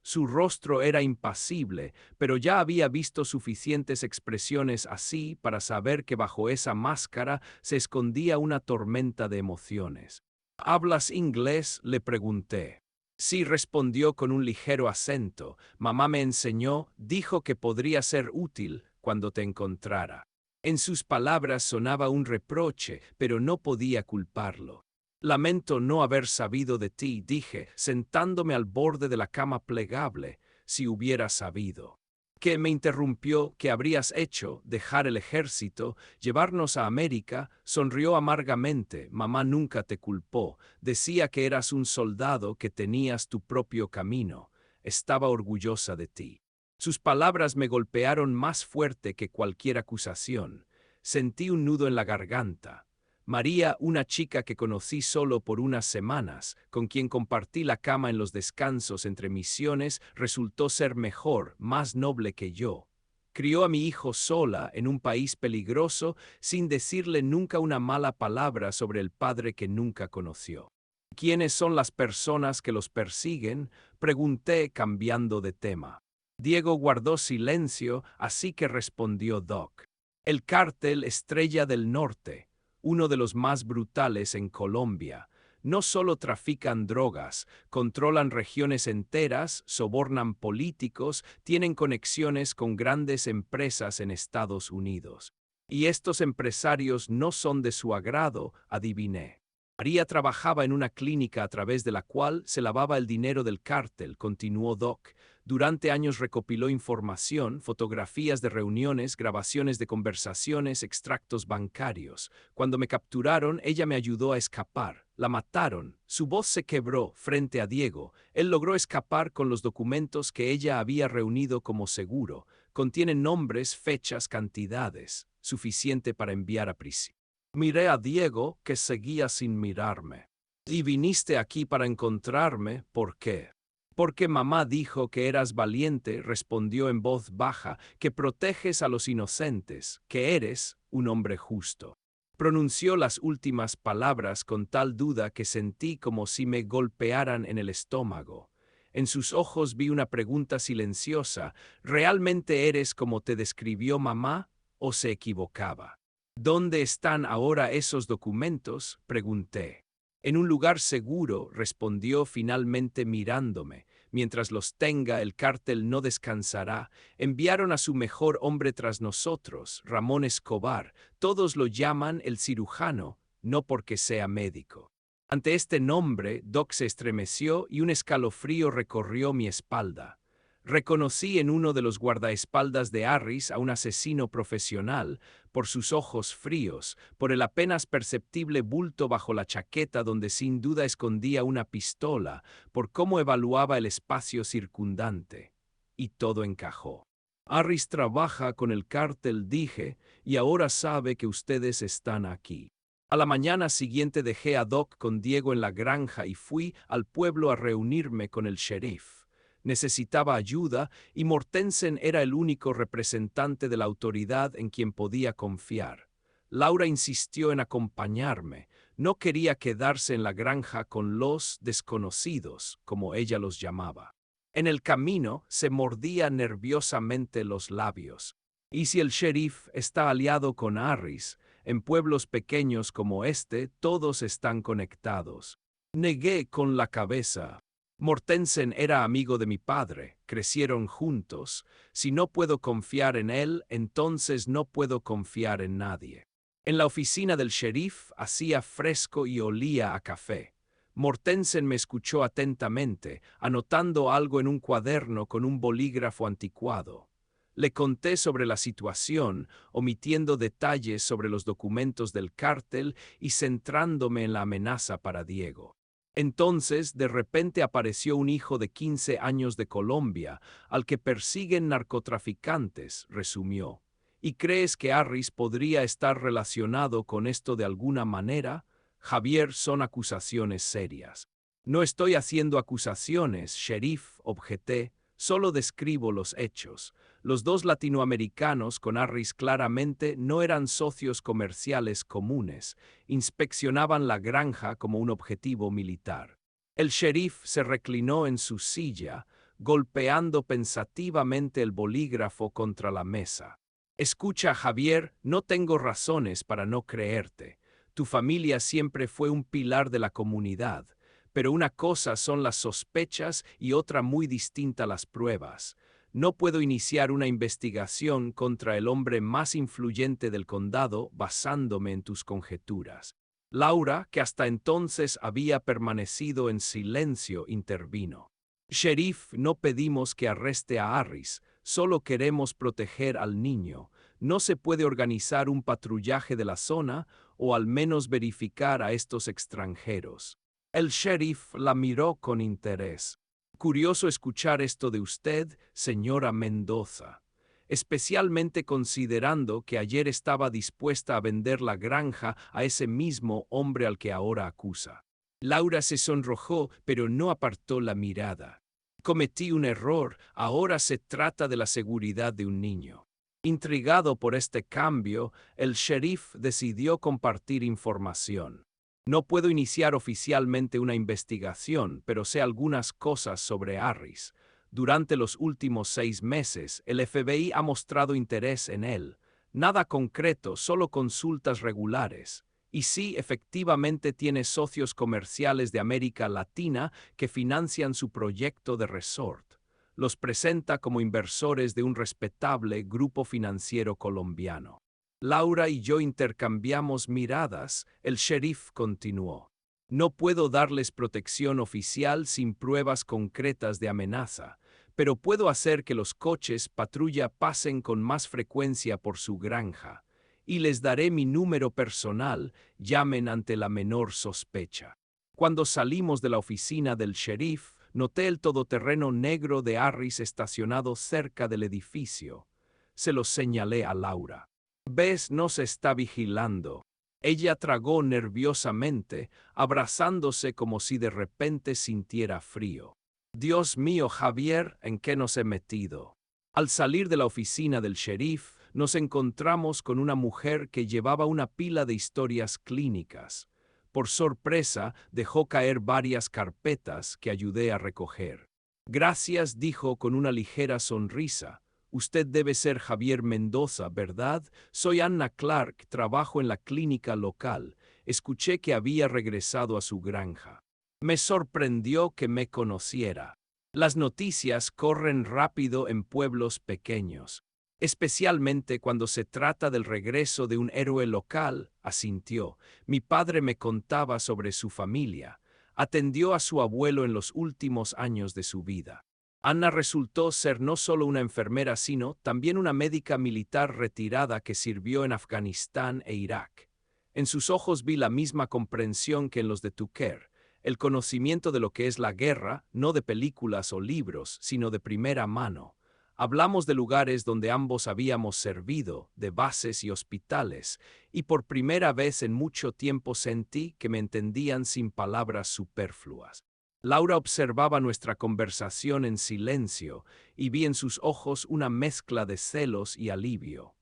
Su rostro era impasible, pero ya había visto suficientes expresiones así para saber que bajo esa máscara se escondía una tormenta de emociones. ¿Hablas inglés?, le pregunté. Sí, respondió con un ligero acento. Mamá me enseñó, dijo que podría ser útil cuando te encontrara. En sus palabras sonaba un reproche, pero no podía culparlo. Lamento no haber sabido de ti, dije, sentándome al borde de la cama plegable. Si hubiera sabido. Que me interrumpió, ¿qué habrías hecho? Dejar el ejército, llevarnos a América. Sonrió amargamente. Mamá nunca te culpó. Decía que eras un soldado, que tenías tu propio camino. Estaba orgullosa de ti. Sus palabras me golpearon más fuerte que cualquier acusación. Sentí un nudo en la garganta. María, una chica que conocí solo por unas semanas, con quien compartí la cama en los descansos entre misiones, resultó ser mejor, más noble que yo. Crió a mi hijo sola en un país peligroso, sin decirle nunca una mala palabra sobre el padre que nunca conoció. ¿Quiénes son las personas que los persiguen?, pregunté, cambiando de tema. Diego guardó silencio, así que respondió Doc. El cártel Estrella del Norte, uno de los más brutales en Colombia. No solo trafican drogas, controlan regiones enteras, sobornan políticos, tienen conexiones con grandes empresas en Estados Unidos. Y estos empresarios no son de su agrado, adiviné. María trabajaba en una clínica a través de la cual se lavaba el dinero del cártel, continuó Doc. Durante años recopiló información, fotografías de reuniones, grabaciones de conversaciones, extractos bancarios. Cuando me capturaron, ella me ayudó a escapar. La mataron. Su voz se quebró frente a Diego. Él logró escapar con los documentos que ella había reunido como seguro. Contienen nombres, fechas, cantidades, suficiente para enviar a prisión. Miré a Diego, que seguía sin mirarme. ¿Y viniste aquí para encontrarme? ¿Por qué? Porque mamá dijo que eras valiente, respondió en voz baja, que proteges a los inocentes, que eres un hombre justo. Pronunció las últimas palabras con tal duda que sentí como si me golpearan en el estómago. En sus ojos vi una pregunta silenciosa. ¿Realmente eres como te describió mamá o se equivocaba? ¿Dónde están ahora esos documentos?, pregunté. En un lugar seguro, respondió finalmente mirándome. Mientras los tenga, el cártel no descansará. Enviaron a su mejor hombre tras nosotros, Ramón Escobar. Todos lo llaman el cirujano, no porque sea médico. Ante este nombre, Doc se estremeció y un escalofrío recorrió mi espalda. Reconocí en uno de los guardaespaldas de Harris a un asesino profesional, por sus ojos fríos, por el apenas perceptible bulto bajo la chaqueta donde sin duda escondía una pistola, por cómo evaluaba el espacio circundante. Y todo encajó. Harris trabaja con el cártel, dije, y ahora sabe que ustedes están aquí. A la mañana siguiente dejé a Doc con Diego en la granja y fui al pueblo a reunirme con el sheriff. Necesitaba ayuda y Mortensen era el único representante de la autoridad en quien podía confiar. Laura insistió en acompañarme. No quería quedarse en la granja con los desconocidos, como ella los llamaba. En el camino se mordía nerviosamente los labios. ¿Y si el sheriff está aliado con Harris? En pueblos pequeños como este, todos están conectados. Negué con la cabeza. Mortensen era amigo de mi padre, crecieron juntos. Si no puedo confiar en él, entonces no puedo confiar en nadie. En la oficina del sheriff hacía fresco y olía a café. Mortensen me escuchó atentamente, anotando algo en un cuaderno con un bolígrafo anticuado. Le conté sobre la situación, omitiendo detalles sobre los documentos del cártel y centrándome en la amenaza para Diego. Entonces, de repente apareció un hijo de 15 años de Colombia, al que persiguen narcotraficantes, resumió. ¿Y crees que Harris podría estar relacionado con esto de alguna manera? Javier, son acusaciones serias. No estoy haciendo acusaciones, sheriff, objeté, solo describo los hechos. Los dos latinoamericanos con Harris claramente no eran socios comerciales comunes. Inspeccionaban la granja como un objetivo militar. El sheriff se reclinó en su silla, golpeando pensativamente el bolígrafo contra la mesa. Escucha, Javier, no tengo razones para no creerte. Tu familia siempre fue un pilar de la comunidad, pero una cosa son las sospechas y otra muy distinta las pruebas. No puedo iniciar una investigación contra el hombre más influyente del condado basándome en tus conjeturas. Laura, que hasta entonces había permanecido en silencio, intervino. Sheriff, no pedimos que arreste a Harris, Solo queremos proteger al niño. No se puede organizar un patrullaje de la zona o al menos verificar a estos extranjeros. El sheriff la miró con interés. Curioso escuchar esto de usted, señora Mendoza, especialmente considerando que ayer estaba dispuesta a vender la granja a ese mismo hombre al que ahora acusa. Laura se sonrojó, pero no apartó la mirada. Cometí un error, ahora se trata de la seguridad de un niño. Intrigado por este cambio, el sheriff decidió compartir información. No puedo iniciar oficialmente una investigación, pero sé algunas cosas sobre Harris. Durante los últimos 6 meses, el FBI ha mostrado interés en él. Nada concreto, solo consultas regulares. Y sí, efectivamente tiene socios comerciales de América Latina que financian su proyecto de resort. Los presenta como inversores de un respetable grupo financiero colombiano. Laura y yo intercambiamos miradas. El sheriff continuó. No puedo darles protección oficial sin pruebas concretas de amenaza, pero puedo hacer que los coches patrulla pasen con más frecuencia por su granja. Y les daré mi número personal, llamen ante la menor sospecha. Cuando salimos de la oficina del sheriff, noté el todoterreno negro de Harris estacionado cerca del edificio. Se lo señalé a Laura. ¿Ves? Nos está vigilando. Ella tragó nerviosamente, abrazándose como si de repente sintiera frío. Dios mío, Javier, ¿en qué nos he metido? Al salir de la oficina del sheriff, nos encontramos con una mujer que llevaba una pila de historias clínicas. Por sorpresa, dejó caer varias carpetas que ayudé a recoger. Gracias, dijo con una ligera sonrisa. Usted debe ser Javier Mendoza, ¿verdad? Soy Anna Clark, trabajo en la clínica local. Escuché que había regresado a su granja. Me sorprendió que me conociera. Las noticias corren rápido en pueblos pequeños, especialmente cuando se trata del regreso de un héroe local, asintió. Mi padre me contaba sobre su familia. Atendió a su abuelo en los últimos años de su vida. Anna resultó ser no solo una enfermera, sino también una médica militar retirada que sirvió en Afganistán e Irak. En sus ojos vi la misma comprensión que en los de Tucker, el conocimiento de lo que es la guerra, no de películas o libros, sino de primera mano. Hablamos de lugares donde ambos habíamos servido, de bases y hospitales, y por primera vez en mucho tiempo sentí que me entendían sin palabras superfluas. Laura observaba nuestra conversación en silencio y vi en sus ojos una mezcla de celos y alivio.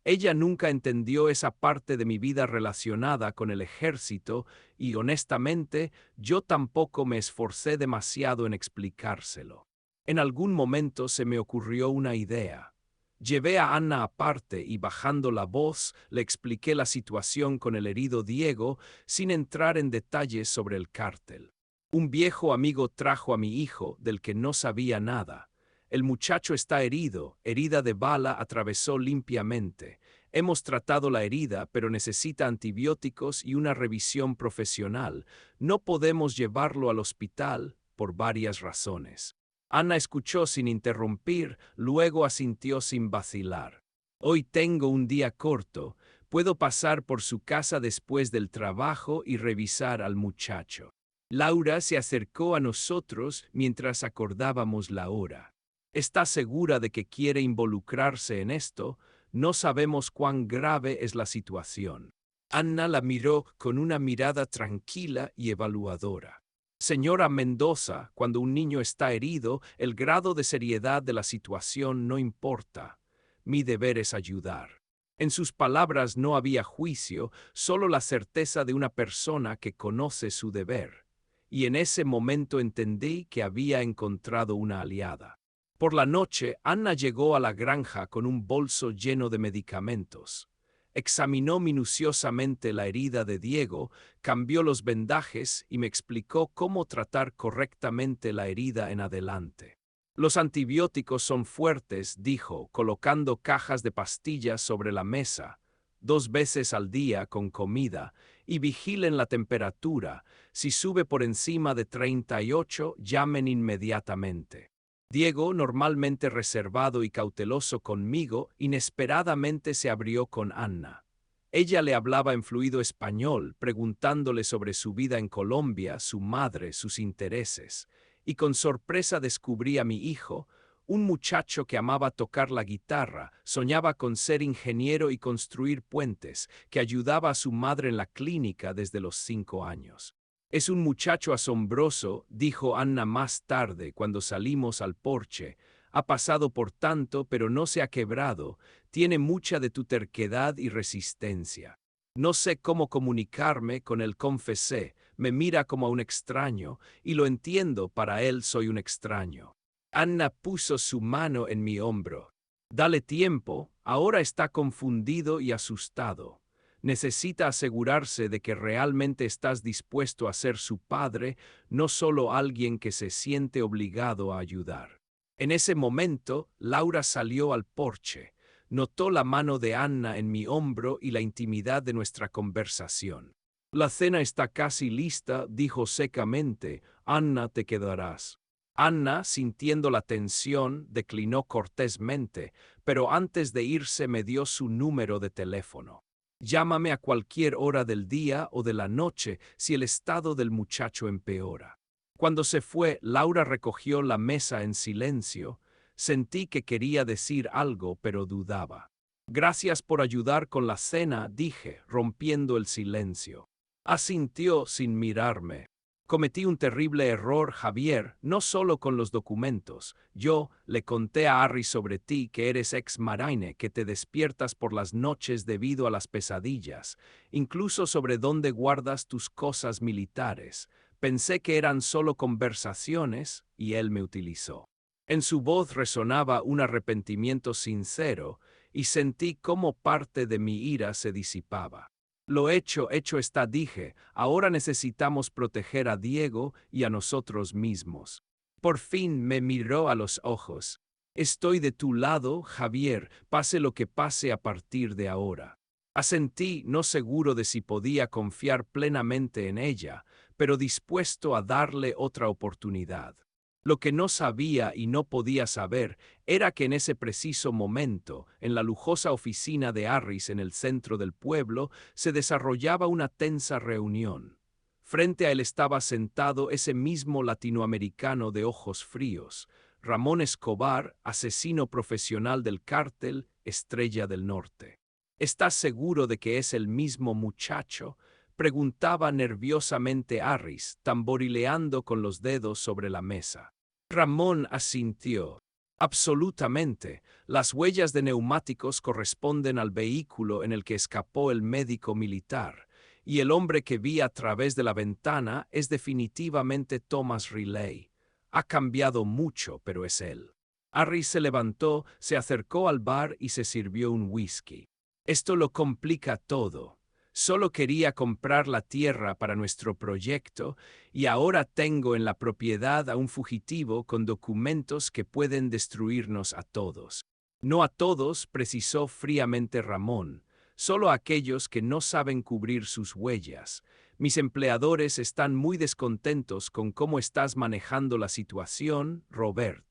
Ella nunca entendió esa parte de mi vida relacionada con el ejército y, honestamente, yo tampoco me esforcé demasiado en explicárselo. En algún momento se me ocurrió una idea. Llevé a Anna aparte y, bajando la voz, le expliqué la situación con el herido Diego sin entrar en detalles sobre el cártel. Un viejo amigo trajo a mi hijo, del que no sabía nada. El muchacho está herido, herida de bala atravesó limpiamente. Hemos tratado la herida, pero necesita antibióticos y una revisión profesional. No podemos llevarlo al hospital por varias razones. Anna escuchó sin interrumpir, luego asintió sin vacilar. Hoy tengo un día corto. Puedo pasar por su casa después del trabajo y revisar al muchacho. Laura se acercó a nosotros mientras acordábamos la hora. ¿Está segura de que quiere involucrarse en esto? No sabemos cuán grave es la situación. Anna la miró con una mirada tranquila y evaluadora. Señora Mendoza, cuando un niño está herido, el grado de seriedad de la situación no importa. Mi deber es ayudar. En sus palabras no había juicio, solo la certeza de una persona que conoce su deber. Y en ese momento entendí que había encontrado una aliada. Por la noche, Anna llegó a la granja con un bolso lleno de medicamentos. Examinó minuciosamente la herida de Diego, cambió los vendajes y me explicó cómo tratar correctamente la herida en adelante. Los antibióticos son fuertes, dijo, colocando cajas de pastillas sobre la mesa, 2 veces al día con comida, y vigilen la temperatura. Si sube por encima de 38, llamen inmediatamente. Diego, normalmente reservado y cauteloso conmigo, inesperadamente se abrió con Anna. Ella le hablaba en fluido español, preguntándole sobre su vida en Colombia, su madre, sus intereses, y con sorpresa descubrí a mi hijo, un muchacho que amaba tocar la guitarra, soñaba con ser ingeniero y construir puentes, que ayudaba a su madre en la clínica desde los 5 años. Es un muchacho asombroso, dijo Anna más tarde cuando salimos al porche. Ha pasado por tanto, pero no se ha quebrado. Tiene mucha de tu terquedad y resistencia. No sé cómo comunicarme con él, confesé. Me mira como a un extraño, y lo entiendo, para él soy un extraño. Anna puso su mano en mi hombro. Dale tiempo, ahora está confundido y asustado. Necesita asegurarse de que realmente estás dispuesto a ser su padre, no solo alguien que se siente obligado a ayudar. En ese momento, Laura salió al porche. Notó la mano de Anna en mi hombro y la intimidad de nuestra conversación. La cena está casi lista, dijo secamente. Anna, te quedarás. Anna, sintiendo la tensión, declinó cortésmente, pero antes de irse me dio su número de teléfono. Llámame a cualquier hora del día o de la noche si el estado del muchacho empeora. Cuando se fue, Laura recogió la mesa en silencio. Sentí que quería decir algo, pero dudaba. Gracias por ayudar con la cena, dije, rompiendo el silencio. Asintió sin mirarme. Cometí un terrible error, Javier, no solo con los documentos. Yo le conté a Harry sobre ti, que eres ex-marine, que te despiertas por las noches debido a las pesadillas, incluso sobre dónde guardas tus cosas militares. Pensé que eran solo conversaciones y él me utilizó. En su voz resonaba un arrepentimiento sincero y sentí cómo parte de mi ira se disipaba. Lo hecho está, dije. Ahora necesitamos proteger a Diego y a nosotros mismos. Por fin me miró a los ojos. Estoy de tu lado, Javier, pase lo que pase a partir de ahora. Asentí, no seguro de si podía confiar plenamente en ella, pero dispuesto a darle otra oportunidad. Lo que no sabía y no podía saber era que en ese preciso momento, en la lujosa oficina de Harris en el centro del pueblo, se desarrollaba una tensa reunión. Frente a él estaba sentado ese mismo latinoamericano de ojos fríos, Ramón Escobar, asesino profesional del cártel Estrella del Norte. ¿Estás seguro de que es el mismo muchacho?, preguntaba nerviosamente Harris, tamborileando con los dedos sobre la mesa. Ramón asintió. Absolutamente. Las huellas de neumáticos corresponden al vehículo en el que escapó el médico militar, y el hombre que vi a través de la ventana es definitivamente Thomas Riley. Ha cambiado mucho, pero es él. Harris se levantó, se acercó al bar y se sirvió un whisky. Esto lo complica todo. Solo quería comprar la tierra para nuestro proyecto y ahora tengo en la propiedad a un fugitivo con documentos que pueden destruirnos a todos. No a todos, precisó fríamente Ramón, solo a aquellos que no saben cubrir sus huellas. Mis empleadores están muy descontentos con cómo estás manejando la situación, Robert.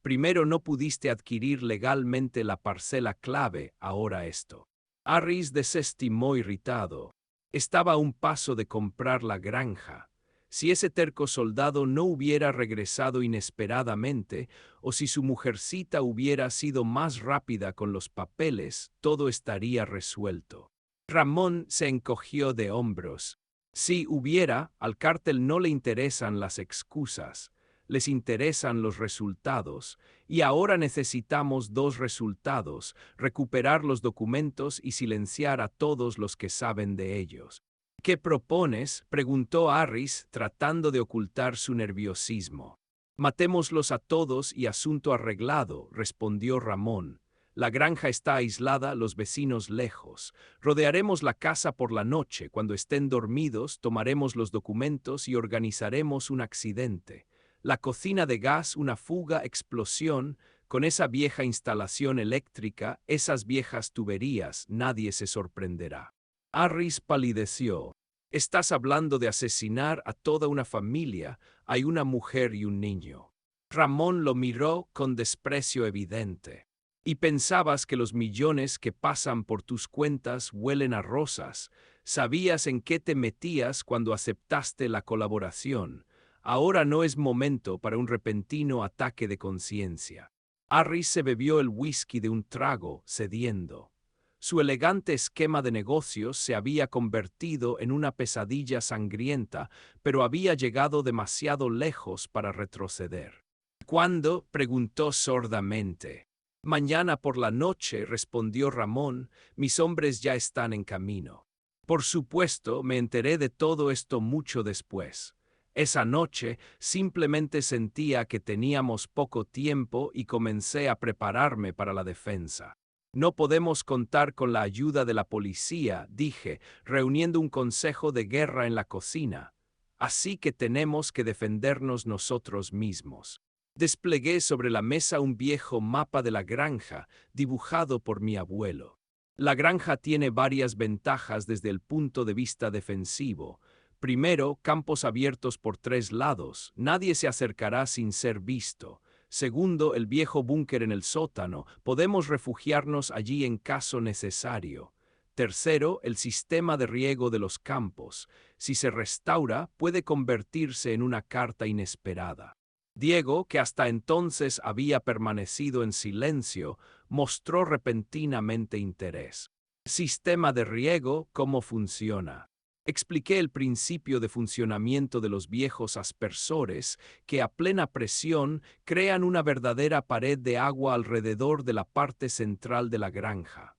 Primero no pudiste adquirir legalmente la parcela clave, ahora esto. Harris desestimó irritado. Estaba a un paso de comprar la granja. Si ese terco soldado no hubiera regresado inesperadamente, o si su mujercita hubiera sido más rápida con los papeles, todo estaría resuelto. Ramón se encogió de hombros. Si hubiera, al cártel no le interesan las excusas. Les interesan los resultados, y ahora necesitamos 2 resultados: recuperar los documentos y silenciar a todos los que saben de ellos. ¿Qué propones?, preguntó Harris, tratando de ocultar su nerviosismo. Matémoslos a todos y asunto arreglado, respondió Ramón. La granja está aislada, los vecinos lejos. Rodearemos la casa por la noche. Cuando estén dormidos, tomaremos los documentos y organizaremos un accidente. La cocina de gas, una fuga, explosión, con esa vieja instalación eléctrica, esas viejas tuberías, nadie se sorprenderá. Harris palideció. Estás hablando de asesinar a toda una familia, hay una mujer y un niño. Ramón lo miró con desprecio evidente. Y pensabas que los millones que pasan por tus cuentas huelen a rosas. Sabías en qué te metías cuando aceptaste la colaboración. Ahora no es momento para un repentino ataque de conciencia. Harris se bebió el whisky de un trago, cediendo. Su elegante esquema de negocios se había convertido en una pesadilla sangrienta, pero había llegado demasiado lejos para retroceder. ¿Cuándo? Preguntó sordamente. Mañana por la noche, respondió Ramón, mis hombres ya están en camino. Por supuesto, me enteré de todo esto mucho después. Esa noche simplemente sentía que teníamos poco tiempo y comencé a prepararme para la defensa. No podemos contar con la ayuda de la policía, dije, reuniendo un consejo de guerra en la cocina. Así que tenemos que defendernos nosotros mismos. Desplegué sobre la mesa un viejo mapa de la granja, dibujado por mi abuelo. La granja tiene varias ventajas desde el punto de vista defensivo. Primero, campos abiertos por 3 lados, nadie se acercará sin ser visto. Segundo, el viejo búnker en el sótano, podemos refugiarnos allí en caso necesario. Tercero, el sistema de riego de los campos. Si se restaura, puede convertirse en una carta inesperada. Diego, que hasta entonces había permanecido en silencio, mostró repentinamente interés. Sistema de riego, ¿cómo funciona? Expliqué el principio de funcionamiento de los viejos aspersores que a plena presión crean una verdadera pared de agua alrededor de la parte central de la granja.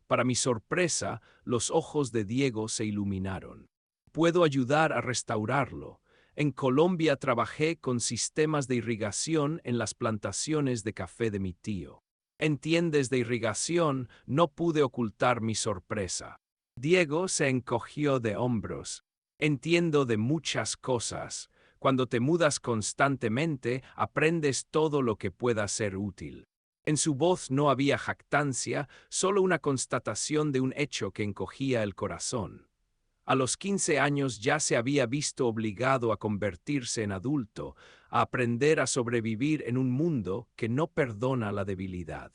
Para mi sorpresa, los ojos de Diego se iluminaron. Puedo ayudar a restaurarlo. En Colombia trabajé con sistemas de irrigación en las plantaciones de café de mi tío. ¿Entiendes de irrigación? No pude ocultar mi sorpresa. Diego se encogió de hombros. Entiendo de muchas cosas. Cuando te mudas constantemente, aprendes todo lo que pueda ser útil. En su voz no había jactancia, solo una constatación de un hecho que encogía el corazón. A los 15 años ya se había visto obligado a convertirse en adulto, a aprender a sobrevivir en un mundo que no perdona la debilidad.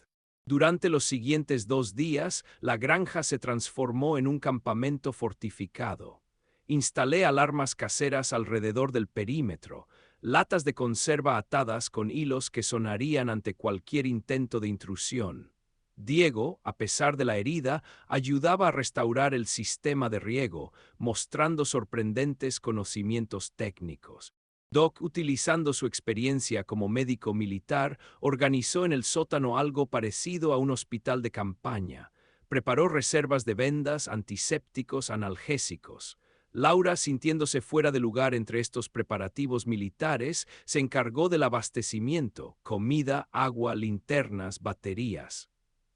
Durante los siguientes 2 días, la granja se transformó en un campamento fortificado. Instalé alarmas caseras alrededor del perímetro, latas de conserva atadas con hilos que sonarían ante cualquier intento de intrusión. Diego, a pesar de la herida, ayudaba a restaurar el sistema de riego, mostrando sorprendentes conocimientos técnicos. Doc, utilizando su experiencia como médico militar, organizó en el sótano algo parecido a un hospital de campaña. Preparó reservas de vendas, antisépticos, analgésicos. Laura, sintiéndose fuera de lugar entre estos preparativos militares, se encargó del abastecimiento, comida, agua, linternas, baterías.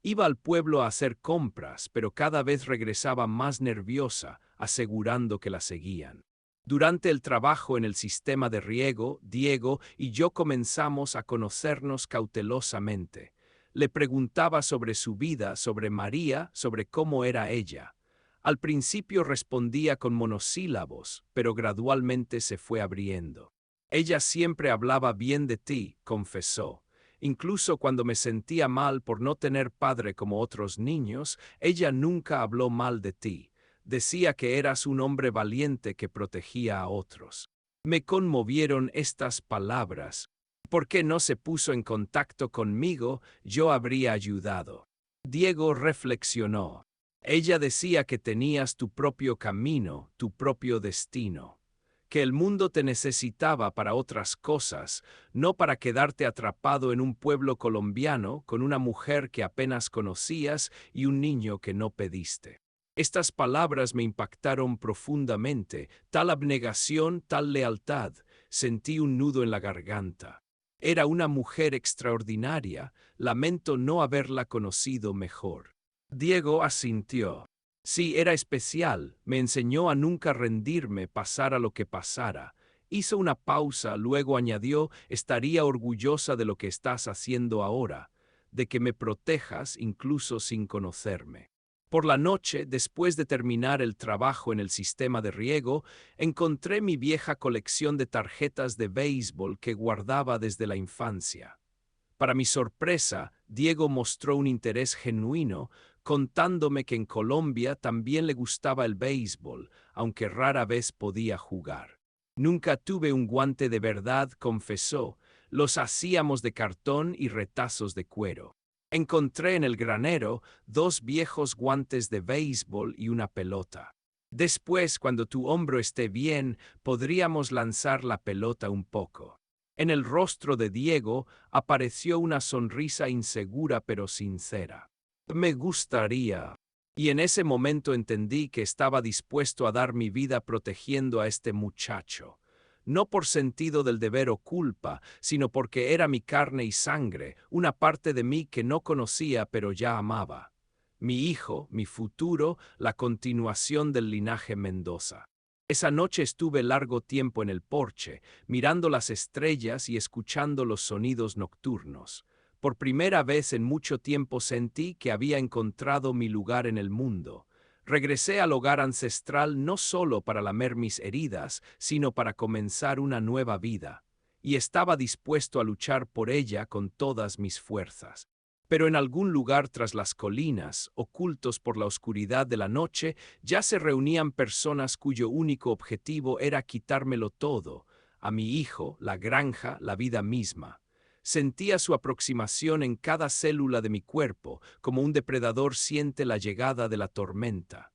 Iba al pueblo a hacer compras, pero cada vez regresaba más nerviosa, asegurando que la seguían. Durante el trabajo en el sistema de riego, Diego y yo comenzamos a conocernos cautelosamente. Le preguntaba sobre su vida, sobre María, sobre cómo era ella. Al principio respondía con monosílabos, pero gradualmente se fue abriendo. Ella siempre hablaba bien de ti, confesó. Incluso cuando me sentía mal por no tener padre como otros niños, ella nunca habló mal de ti. Decía que eras un hombre valiente que protegía a otros. Me conmovieron estas palabras. ¿Por qué no se puso en contacto conmigo? Yo habría ayudado. Diego reflexionó. Ella decía que tenías tu propio camino, tu propio destino. Que el mundo te necesitaba para otras cosas, no para quedarte atrapado en un pueblo colombiano con una mujer que apenas conocías y un niño que no pediste. Estas palabras me impactaron profundamente, tal abnegación, tal lealtad, sentí un nudo en la garganta. Era una mujer extraordinaria, lamento no haberla conocido mejor. Diego asintió. Sí, era especial, me enseñó a nunca rendirme, pasara lo que pasara. Hizo una pausa, luego añadió, estaría orgullosa de lo que estás haciendo ahora, de que me protejas incluso sin conocerme. Por la noche, después de terminar el trabajo en el sistema de riego, encontré mi vieja colección de tarjetas de béisbol que guardaba desde la infancia. Para mi sorpresa, Diego mostró un interés genuino, contándome que en Colombia también le gustaba el béisbol, aunque rara vez podía jugar. Nunca tuve un guante de verdad, confesó. Los hacíamos de cartón y retazos de cuero. Encontré en el granero 2 viejos guantes de béisbol y una pelota. Después, cuando tu hombro esté bien, podríamos lanzar la pelota un poco. En el rostro de Diego apareció una sonrisa insegura pero sincera. Me gustaría. Y en ese momento entendí que estaba dispuesto a dar mi vida protegiendo a este muchacho. No por sentido del deber o culpa, sino porque era mi carne y sangre, una parte de mí que no conocía pero ya amaba. Mi hijo, mi futuro, la continuación del linaje Mendoza. Esa noche estuve largo tiempo en el porche, mirando las estrellas y escuchando los sonidos nocturnos. Por primera vez en mucho tiempo sentí que había encontrado mi lugar en el mundo. Regresé al hogar ancestral no solo para lamer mis heridas, sino para comenzar una nueva vida, y estaba dispuesto a luchar por ella con todas mis fuerzas. Pero en algún lugar tras las colinas, ocultos por la oscuridad de la noche, ya se reunían personas cuyo único objetivo era quitármelo todo, a mi hijo, la granja, la vida misma. Sentía su aproximación en cada célula de mi cuerpo, como un depredador siente la llegada de la tormenta.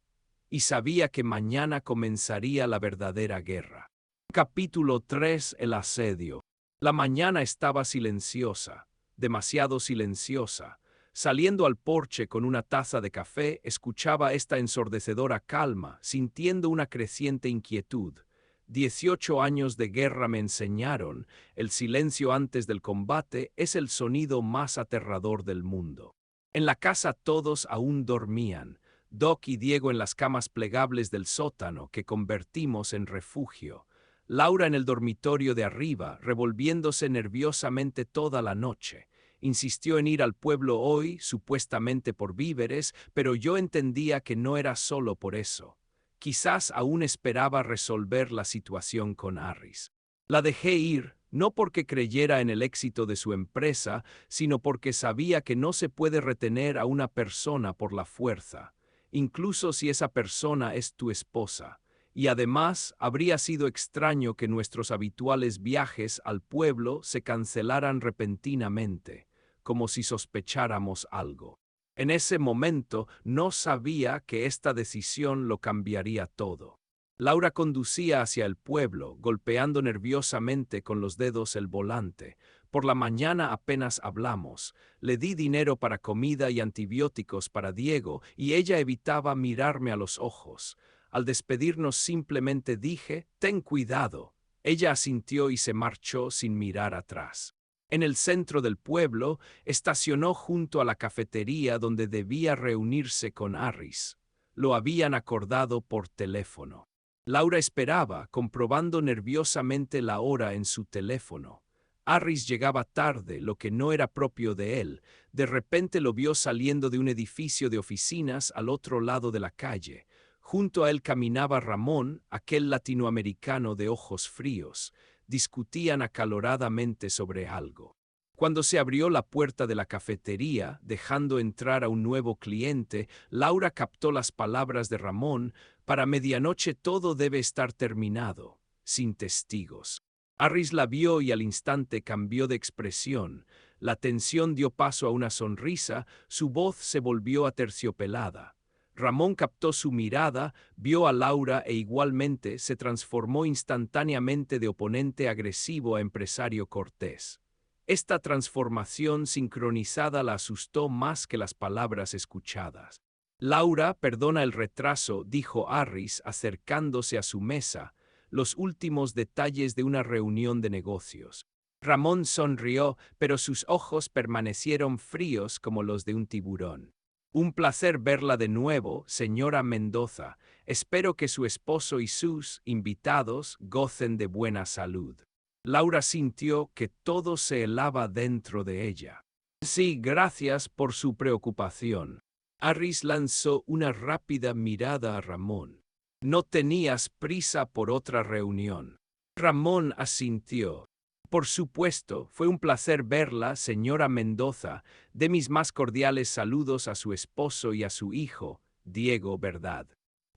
Y sabía que mañana comenzaría la verdadera guerra. Capítulo 3: El asedio. La mañana estaba silenciosa, demasiado silenciosa. Saliendo al porche con una taza de café, escuchaba esta ensordecedora calma, sintiendo una creciente inquietud. 18 años de guerra me enseñaron, el silencio antes del combate es el sonido más aterrador del mundo. En la casa todos aún dormían, Doc y Diego en las camas plegables del sótano que convertimos en refugio, Laura en el dormitorio de arriba, revolviéndose nerviosamente toda la noche. Insistió en ir al pueblo hoy, supuestamente por víveres, pero yo entendía que no era solo por eso. Quizás aún esperaba resolver la situación con Harris. La dejé ir, no porque creyera en el éxito de su empresa, sino porque sabía que no se puede retener a una persona por la fuerza, incluso si esa persona es tu esposa. Y además, habría sido extraño que nuestros habituales viajes al pueblo se cancelaran repentinamente, como si sospecháramos algo. En ese momento no sabía que esta decisión lo cambiaría todo. Laura conducía hacia el pueblo, golpeando nerviosamente con los dedos el volante. Por la mañana apenas hablamos. Le di dinero para comida y antibióticos para Diego, y ella evitaba mirarme a los ojos. Al despedirnos simplemente dije, «Ten cuidado». Ella asintió y se marchó sin mirar atrás. En el centro del pueblo, estacionó junto a la cafetería donde debía reunirse con Harris. Lo habían acordado por teléfono. Laura esperaba, comprobando nerviosamente la hora en su teléfono. Harris llegaba tarde, lo que no era propio de él. De repente lo vio saliendo de un edificio de oficinas al otro lado de la calle. Junto a él caminaba Ramón, aquel latinoamericano de ojos fríos. Discutían acaloradamente sobre algo. Cuando se abrió la puerta de la cafetería, dejando entrar a un nuevo cliente, Laura captó las palabras de Ramón: «Para medianoche todo debe estar terminado, sin testigos». Harris la vio y al instante cambió de expresión. La tensión dio paso a una sonrisa, su voz se volvió aterciopelada. Ramón captó su mirada, vio a Laura e igualmente se transformó instantáneamente de oponente agresivo a empresario cortés. Esta transformación sincronizada la asustó más que las palabras escuchadas. «Laura, perdona el retraso», dijo Harris acercándose a su mesa, los últimos detalles de una reunión de negocios. Ramón sonrió, pero sus ojos permanecieron fríos como los de un tiburón. «Un placer verla de nuevo, señora Mendoza. Espero que su esposo y sus invitados gocen de buena salud». Laura sintió que todo se helaba dentro de ella. «Sí, gracias por su preocupación». Harris lanzó una rápida mirada a Ramón. No tenías prisa por otra reunión. Ramón asintió. Por supuesto, fue un placer verla, señora Mendoza. De mis más cordiales saludos a su esposo y a su hijo, Diego, ¿verdad?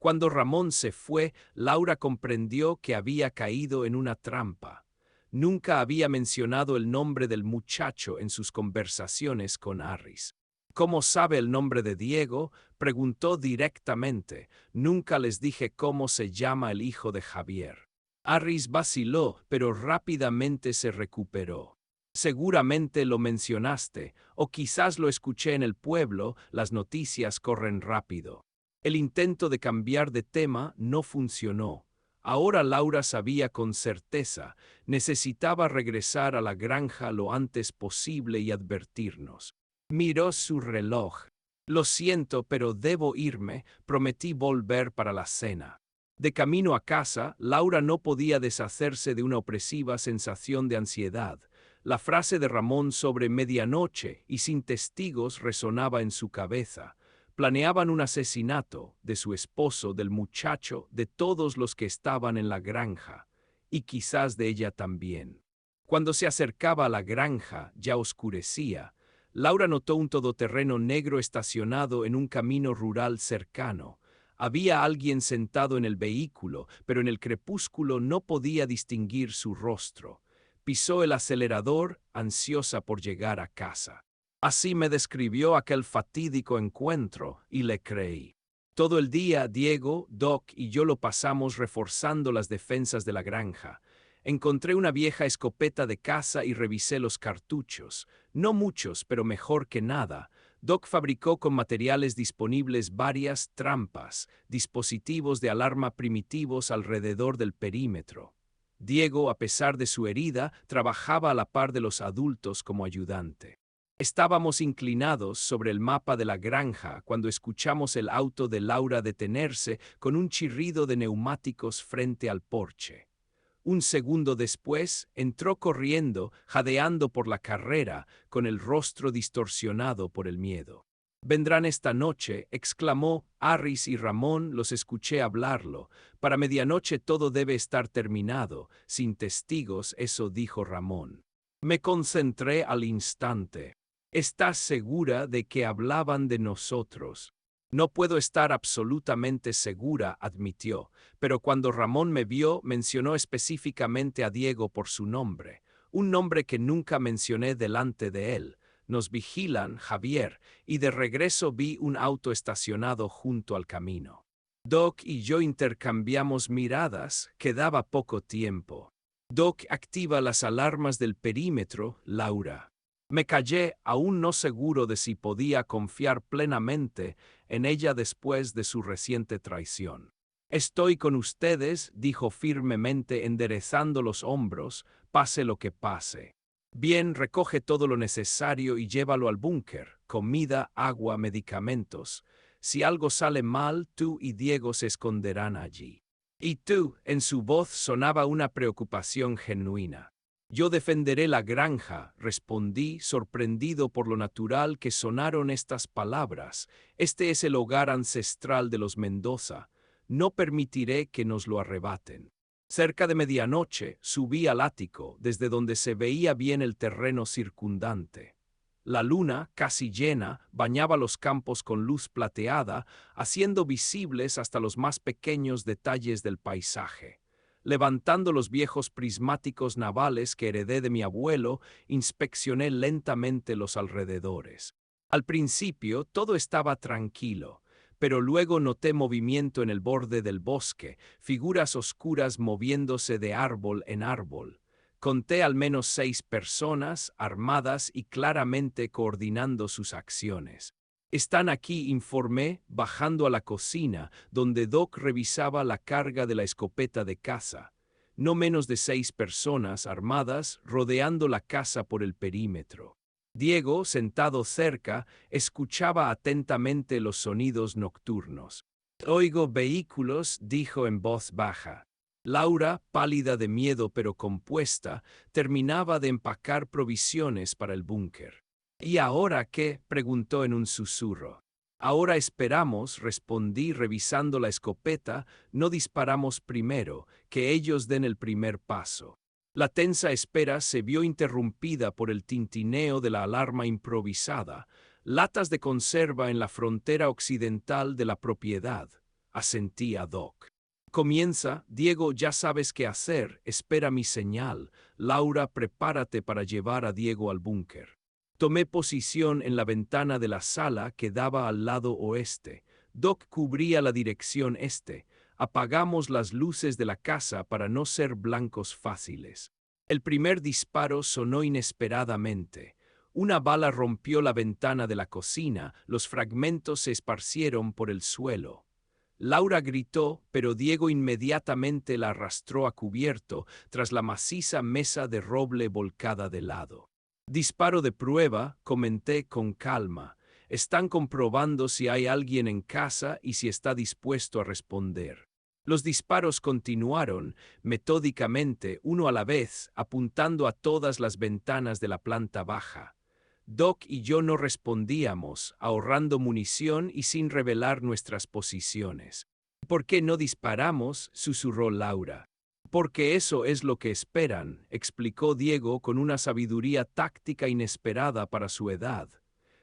Cuando Ramón se fue, Laura comprendió que había caído en una trampa. Nunca había mencionado el nombre del muchacho en sus conversaciones con Harris. ¿Cómo sabe el nombre de Diego?, preguntó directamente. Nunca les dije cómo se llama el hijo de Javier. Harris vaciló, pero rápidamente se recuperó. Seguramente lo mencionaste, o quizás lo escuché en el pueblo, las noticias corren rápido. El intento de cambiar de tema no funcionó. Ahora Laura sabía con certeza, necesitaba regresar a la granja lo antes posible y advertirnos. Miró su reloj. Lo siento, pero debo irme, prometí volver para la cena. De camino a casa, Laura no podía deshacerse de una opresiva sensación de ansiedad. La frase de Ramón sobre medianoche y sin testigos resonaba en su cabeza. Planeaban un asesinato de su esposo, del muchacho, de todos los que estaban en la granja, y quizás de ella también. Cuando se acercaba a la granja, ya oscurecía. Laura notó un todoterreno negro estacionado en un camino rural cercano. Había alguien sentado en el vehículo, pero en el crepúsculo no podía distinguir su rostro. Pisó el acelerador, ansiosa por llegar a casa. Así me describió aquel fatídico encuentro, y le creí. Todo el día, Diego, Doc y yo lo pasamos reforzando las defensas de la granja. Encontré una vieja escopeta de caza y revisé los cartuchos. No muchos, pero mejor que nada. Doc fabricó con materiales disponibles varias trampas, dispositivos de alarma primitivos alrededor del perímetro. Diego, a pesar de su herida, trabajaba a la par de los adultos como ayudante. Estábamos inclinados sobre el mapa de la granja cuando escuchamos el auto de Laura detenerse con un chirrido de neumáticos frente al porche. Un segundo después, entró corriendo, jadeando por la carrera, con el rostro distorsionado por el miedo. «Vendrán esta noche», exclamó. Harris y Ramón los escuché hablarlo. «Para medianoche todo debe estar terminado. Sin testigos», eso dijo Ramón. Me concentré al instante. «¿Estás segura de que hablaban de nosotros?» «No puedo estar absolutamente segura», admitió, pero cuando Ramón me vio, mencionó específicamente a Diego por su nombre, un nombre que nunca mencioné delante de él. «Nos vigilan, Javier», y de regreso vi un auto estacionado junto al camino. Doc y yo intercambiamos miradas, quedaba poco tiempo. «Doc activa las alarmas del perímetro, Laura». Me callé, aún no seguro de si podía confiar plenamente en ella después de su reciente traición. «Estoy con ustedes», dijo firmemente enderezando los hombros, pase lo que pase. «Bien, recoge todo lo necesario y llévalo al búnker, comida, agua, medicamentos. Si algo sale mal, tú y Diego se esconderán allí». «¿Y tú?», en su voz sonaba una preocupación genuina. «Yo defenderé la granja», respondí, sorprendido por lo natural que sonaron estas palabras. «Este es el hogar ancestral de los Mendoza. No permitiré que nos lo arrebaten». Cerca de medianoche subí al ático, desde donde se veía bien el terreno circundante. La luna, casi llena, bañaba los campos con luz plateada, haciendo visibles hasta los más pequeños detalles del paisaje. Levantando los viejos prismáticos navales que heredé de mi abuelo, inspeccioné lentamente los alrededores. Al principio todo estaba tranquilo, pero luego noté movimiento en el borde del bosque, figuras oscuras moviéndose de árbol en árbol. Conté al menos 6 personas, armadas y claramente coordinando sus acciones. «Están aquí», informé, bajando a la cocina, donde Doc revisaba la carga de la escopeta de caza. No menos de 6 personas armadas rodeando la casa por el perímetro. Diego, sentado cerca, escuchaba atentamente los sonidos nocturnos. «Oigo vehículos», dijo en voz baja. Laura, pálida de miedo pero compuesta, terminaba de empacar provisiones para el búnker. «¿Y ahora qué?», preguntó en un susurro. Ahora esperamos, respondí revisando la escopeta, no disparamos primero, que ellos den el primer paso. La tensa espera se vio interrumpida por el tintineo de la alarma improvisada, latas de conserva en la frontera occidental de la propiedad, asentía Doc. Comienza, Diego, ya sabes qué hacer, espera mi señal. Laura, prepárate para llevar a Diego al búnker. Tomé posición en la ventana de la sala que daba al lado oeste. Doc cubría la dirección este. Apagamos las luces de la casa para no ser blancos fáciles. El primer disparo sonó inesperadamente. Una bala rompió la ventana de la cocina, los fragmentos se esparcieron por el suelo. Laura gritó, pero Diego inmediatamente la arrastró a cubierto, tras la maciza mesa de roble volcada de lado. Disparo de prueba, comenté con calma. Están comprobando si hay alguien en casa y si está dispuesto a responder. Los disparos continuaron, metódicamente, uno a la vez, apuntando a todas las ventanas de la planta baja. Doc y yo no respondíamos, ahorrando munición y sin revelar nuestras posiciones. ¿Por qué no disparamos?, susurró Laura. Porque eso es lo que esperan, explicó Diego con una sabiduría táctica inesperada para su edad.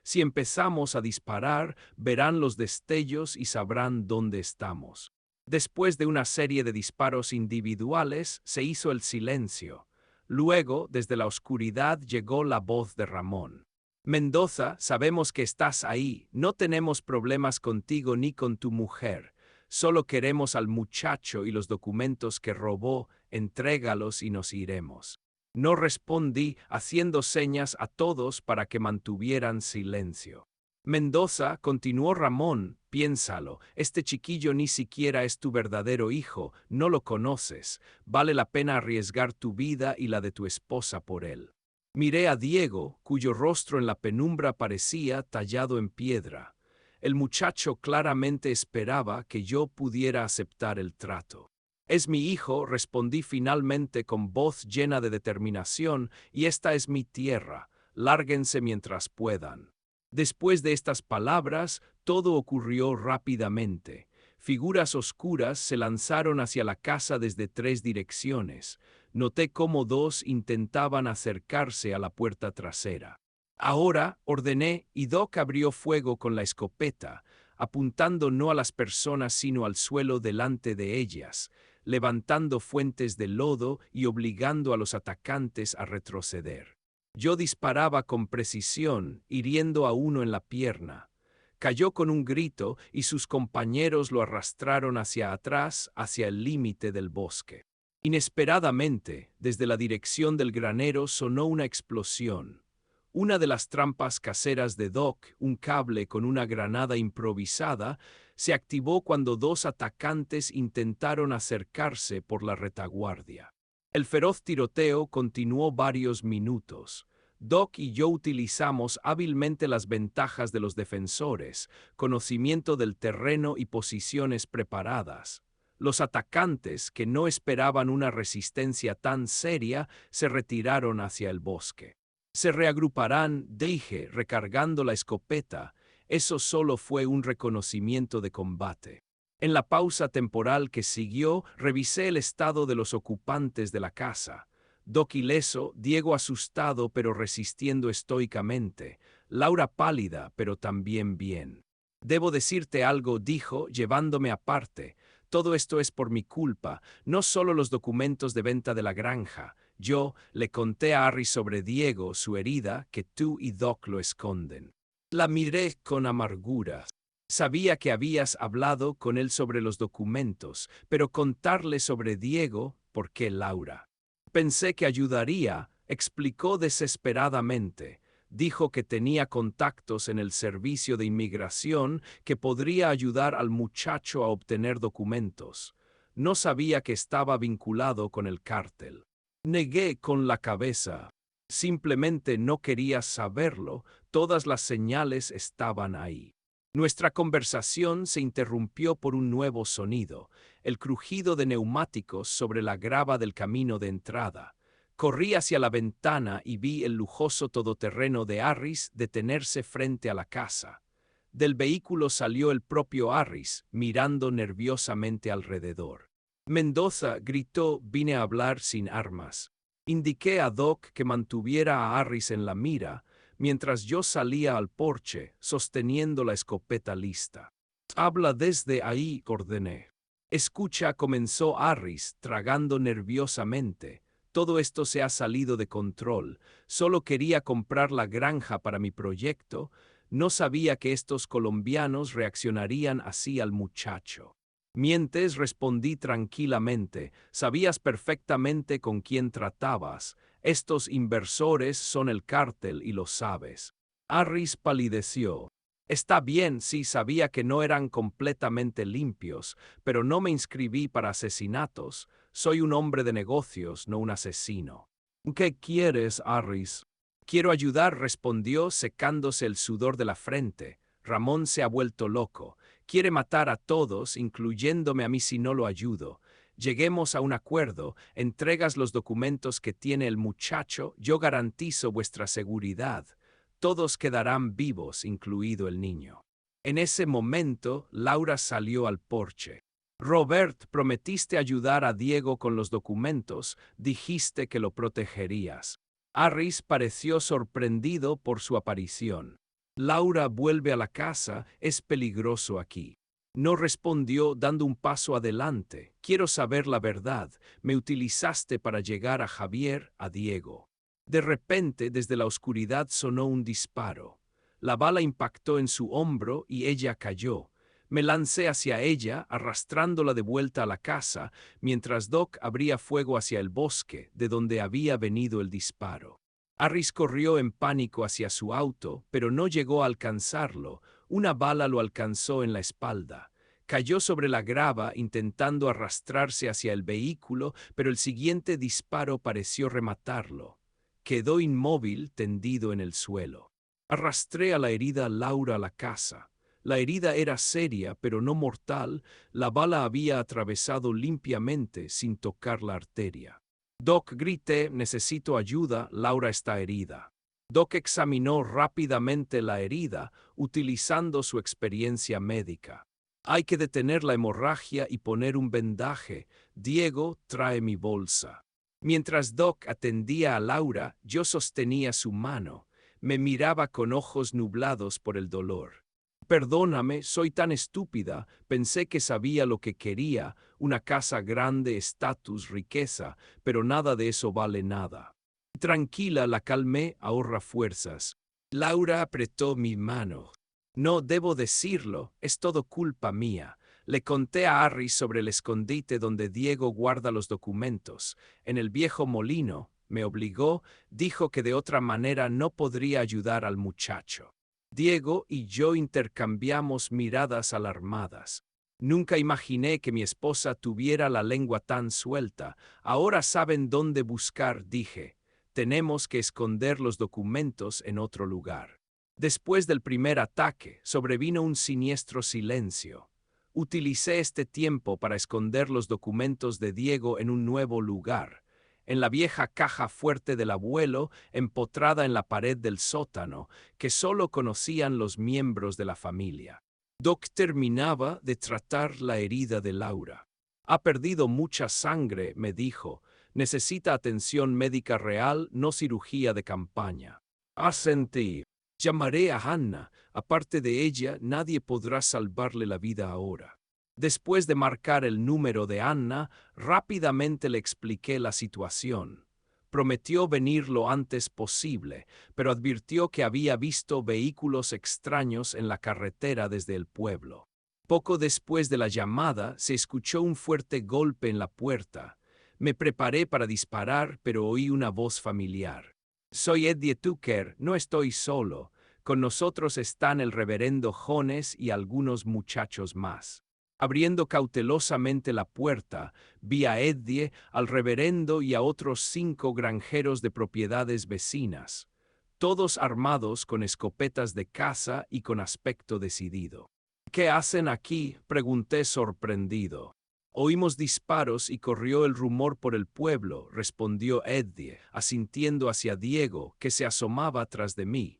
Si empezamos a disparar, verán los destellos y sabrán dónde estamos. Después de una serie de disparos individuales, se hizo el silencio. Luego, desde la oscuridad, llegó la voz de Ramón. Mendoza, sabemos que estás ahí, no tenemos problemas contigo ni con tu mujer. Solo queremos al muchacho y los documentos que robó, entrégalos y nos iremos. No respondí, haciendo señas a todos para que mantuvieran silencio. Mendoza, continuó Ramón, piénsalo, este chiquillo ni siquiera es tu verdadero hijo, no lo conoces, vale la pena arriesgar tu vida y la de tu esposa por él. Miré a Diego, cuyo rostro en la penumbra parecía tallado en piedra. El muchacho claramente esperaba que yo pudiera aceptar el trato. Es mi hijo, respondí finalmente con voz llena de determinación, y esta es mi tierra, lárguense mientras puedan. Después de estas palabras, todo ocurrió rápidamente. Figuras oscuras se lanzaron hacia la casa desde 3 direcciones. Noté cómo 2 intentaban acercarse a la puerta trasera. Ahora, ordené, y Doc abrió fuego con la escopeta, apuntando no a las personas sino al suelo delante de ellas, levantando fuentes de lodo y obligando a los atacantes a retroceder. Yo disparaba con precisión, hiriendo a uno en la pierna. Cayó con un grito y sus compañeros lo arrastraron hacia atrás, hacia el límite del bosque. Inesperadamente, desde la dirección del granero sonó una explosión. Una de las trampas caseras de Doc, un cable con una granada improvisada, se activó cuando 2 atacantes intentaron acercarse por la retaguardia. El feroz tiroteo continuó varios minutos. Doc y yo utilizamos hábilmente las ventajas de los defensores, conocimiento del terreno y posiciones preparadas. Los atacantes, que no esperaban una resistencia tan seria, se retiraron hacia el bosque. Se reagruparán, dije, recargando la escopeta. Eso solo fue un reconocimiento de combate. En la pausa temporal que siguió, revisé el estado de los ocupantes de la casa. Doc ileso, Diego asustado pero resistiendo estoicamente, Laura pálida pero también bien. Debo decirte algo, dijo, llevándome aparte. Todo esto es por mi culpa, no solo los documentos de venta de la granja. Yo le conté a Harry sobre Diego, su herida, que tú y Doc lo esconden. La miré con amargura. Sabía que habías hablado con él sobre los documentos, pero contarle sobre Diego, ¿por qué, Laura? Pensé que ayudaría, explicó desesperadamente. Dijo que tenía contactos en el servicio de inmigración que podría ayudar al muchacho a obtener documentos. No sabía que estaba vinculado con el cártel. Negué con la cabeza. Simplemente no quería saberlo, todas las señales estaban ahí. Nuestra conversación se interrumpió por un nuevo sonido, el crujido de neumáticos sobre la grava del camino de entrada. Corrí hacia la ventana y vi el lujoso todoterreno de Harris detenerse frente a la casa. Del vehículo salió el propio Harris, mirando nerviosamente alrededor. Mendoza gritó: «Vine a hablar sin armas». Indiqué a Doc que mantuviera a Harris en la mira, mientras yo salía al porche, sosteniendo la escopeta lista. «Habla desde ahí», ordené. «Escucha», comenzó Harris, tragando nerviosamente. «Todo esto se ha salido de control. Solo quería comprar la granja para mi proyecto. No sabía que estos colombianos reaccionarían así al muchacho». «Mientes», respondí tranquilamente. «Sabías perfectamente con quién tratabas. Estos inversores son el cártel y lo sabes». Harris palideció. «Está bien, sí, sabía que no eran completamente limpios, pero no me inscribí para asesinatos. Soy un hombre de negocios, no un asesino». «¿Qué quieres, Harris?» «Quiero ayudar», respondió, secándose el sudor de la frente. «Ramón se ha vuelto loco. Quiere matar a todos, incluyéndome a mí si no lo ayudo. Lleguemos a un acuerdo, entregas los documentos que tiene el muchacho, yo garantizo vuestra seguridad. Todos quedarán vivos, incluido el niño». En ese momento, Laura salió al porche. «Robert, prometiste ayudar a Diego con los documentos, dijiste que lo protegerías». Harris pareció sorprendido por su aparición. «Laura, vuelve a la casa, es peligroso aquí». No respondió, dando un paso adelante. «Quiero saber la verdad. Me utilizaste para llegar a Javier, a Diego». De repente, desde la oscuridad sonó un disparo. La bala impactó en su hombro y ella cayó. Me lancé hacia ella, arrastrándola de vuelta a la casa, mientras Doc abría fuego hacia el bosque, de donde había venido el disparo. Harris corrió en pánico hacia su auto, pero no llegó a alcanzarlo. Una bala lo alcanzó en la espalda. Cayó sobre la grava intentando arrastrarse hacia el vehículo, pero el siguiente disparo pareció rematarlo. Quedó inmóvil, tendido en el suelo. Arrastré a la herida Laura a la casa. La herida era seria, pero no mortal. La bala había atravesado limpiamente, sin tocar la arteria. «Doc», grité, «necesito ayuda, Laura está herida». Doc examinó rápidamente la herida, utilizando su experiencia médica. «Hay que detener la hemorragia y poner un vendaje. Diego, trae mi bolsa». Mientras Doc atendía a Laura, yo sostenía su mano. Me miraba con ojos nublados por el dolor. «Perdóname, soy tan estúpida. Pensé que sabía lo que quería, una casa grande, estatus, riqueza, pero nada de eso vale nada». «Tranquila», la calmé, «ahorra fuerzas». Laura apretó mi mano. «No debo decirlo, es todo culpa mía». Le conté a Harris sobre el escondite donde Diego guarda los documentos. En el viejo molino, me obligó, dijo que de otra manera no podría ayudar al muchacho. Diego y yo intercambiamos miradas alarmadas. Nunca imaginé que mi esposa tuviera la lengua tan suelta. «Ahora saben dónde buscar», dije. «Tenemos que esconder los documentos en otro lugar». Después del primer ataque, sobrevino un siniestro silencio. Utilicé este tiempo para esconder los documentos de Diego en un nuevo lugar, en la vieja caja fuerte del abuelo, empotrada en la pared del sótano, que solo conocían los miembros de la familia. Doc terminaba de tratar la herida de Laura. «Ha perdido mucha sangre», me dijo. «Necesita atención médica real, no cirugía de campaña». Asentí. «Llamaré a Hannah. Aparte de ella, nadie podrá salvarle la vida ahora». Después de marcar el número de Anna, rápidamente le expliqué la situación. Prometió venir lo antes posible, pero advirtió que había visto vehículos extraños en la carretera desde el pueblo. Poco después de la llamada, se escuchó un fuerte golpe en la puerta. Me preparé para disparar, pero oí una voz familiar. «Soy Eddie Tucker, no estoy solo. Con nosotros están el reverendo Jones y algunos muchachos más». Abriendo cautelosamente la puerta, vi a Eddie, al reverendo y a otros 5 granjeros de propiedades vecinas, todos armados con escopetas de caza y con aspecto decidido. «¿Qué hacen aquí?», pregunté sorprendido. «Oímos disparos y corrió el rumor por el pueblo», respondió Eddie, asintiendo hacia Diego, que se asomaba tras de mí.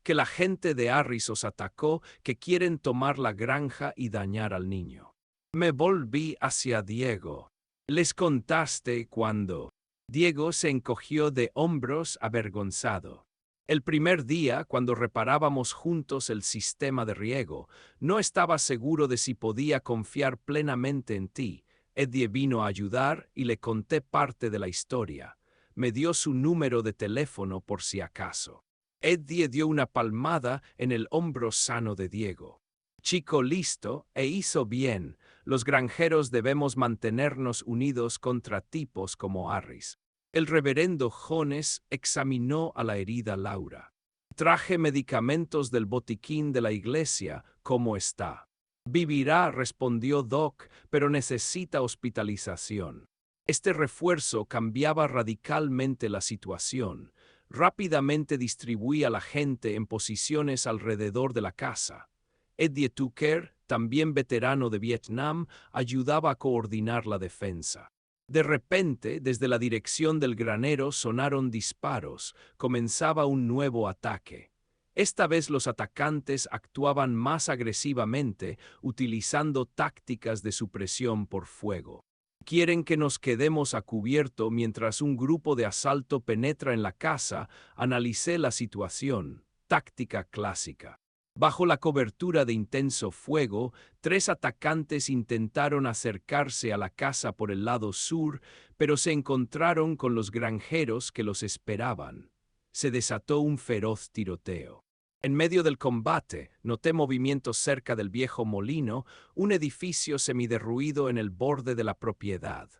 Que la gente de Harris os atacó, que quieren tomar la granja y dañar al niño. Me volví hacia Diego. Les contaste cuando. Diego se encogió de hombros avergonzado. El primer día, cuando reparábamos juntos el sistema de riego, no estaba seguro de si podía confiar plenamente en ti. Eddie vino a ayudar y le conté parte de la historia. Me dio su número de teléfono por si acaso. Eddie dio una palmada en el hombro sano de Diego. Chico listo, e hizo bien. Los granjeros debemos mantenernos unidos contra tipos como Harris. El reverendo Jones examinó a la herida Laura. Traje medicamentos del botiquín de la iglesia. ¿Cómo está? Vivirá, respondió Doc, pero necesita hospitalización. Este refuerzo cambiaba radicalmente la situación. Rápidamente distribuía a la gente en posiciones alrededor de la casa. Eddie Tucker, también veterano de Vietnam, ayudaba a coordinar la defensa. De repente, desde la dirección del granero sonaron disparos. Comenzaba un nuevo ataque. Esta vez los atacantes actuaban más agresivamente, utilizando tácticas de supresión por fuego. Quieren que nos quedemos a cubierto mientras un grupo de asalto penetra en la casa. Analicé la situación. Táctica clásica. Bajo la cobertura de intenso fuego, 3 atacantes intentaron acercarse a la casa por el lado sur, pero se encontraron con los granjeros que los esperaban. Se desató un feroz tiroteo. En medio del combate, noté movimientos cerca del viejo molino, un edificio semiderruido en el borde de la propiedad.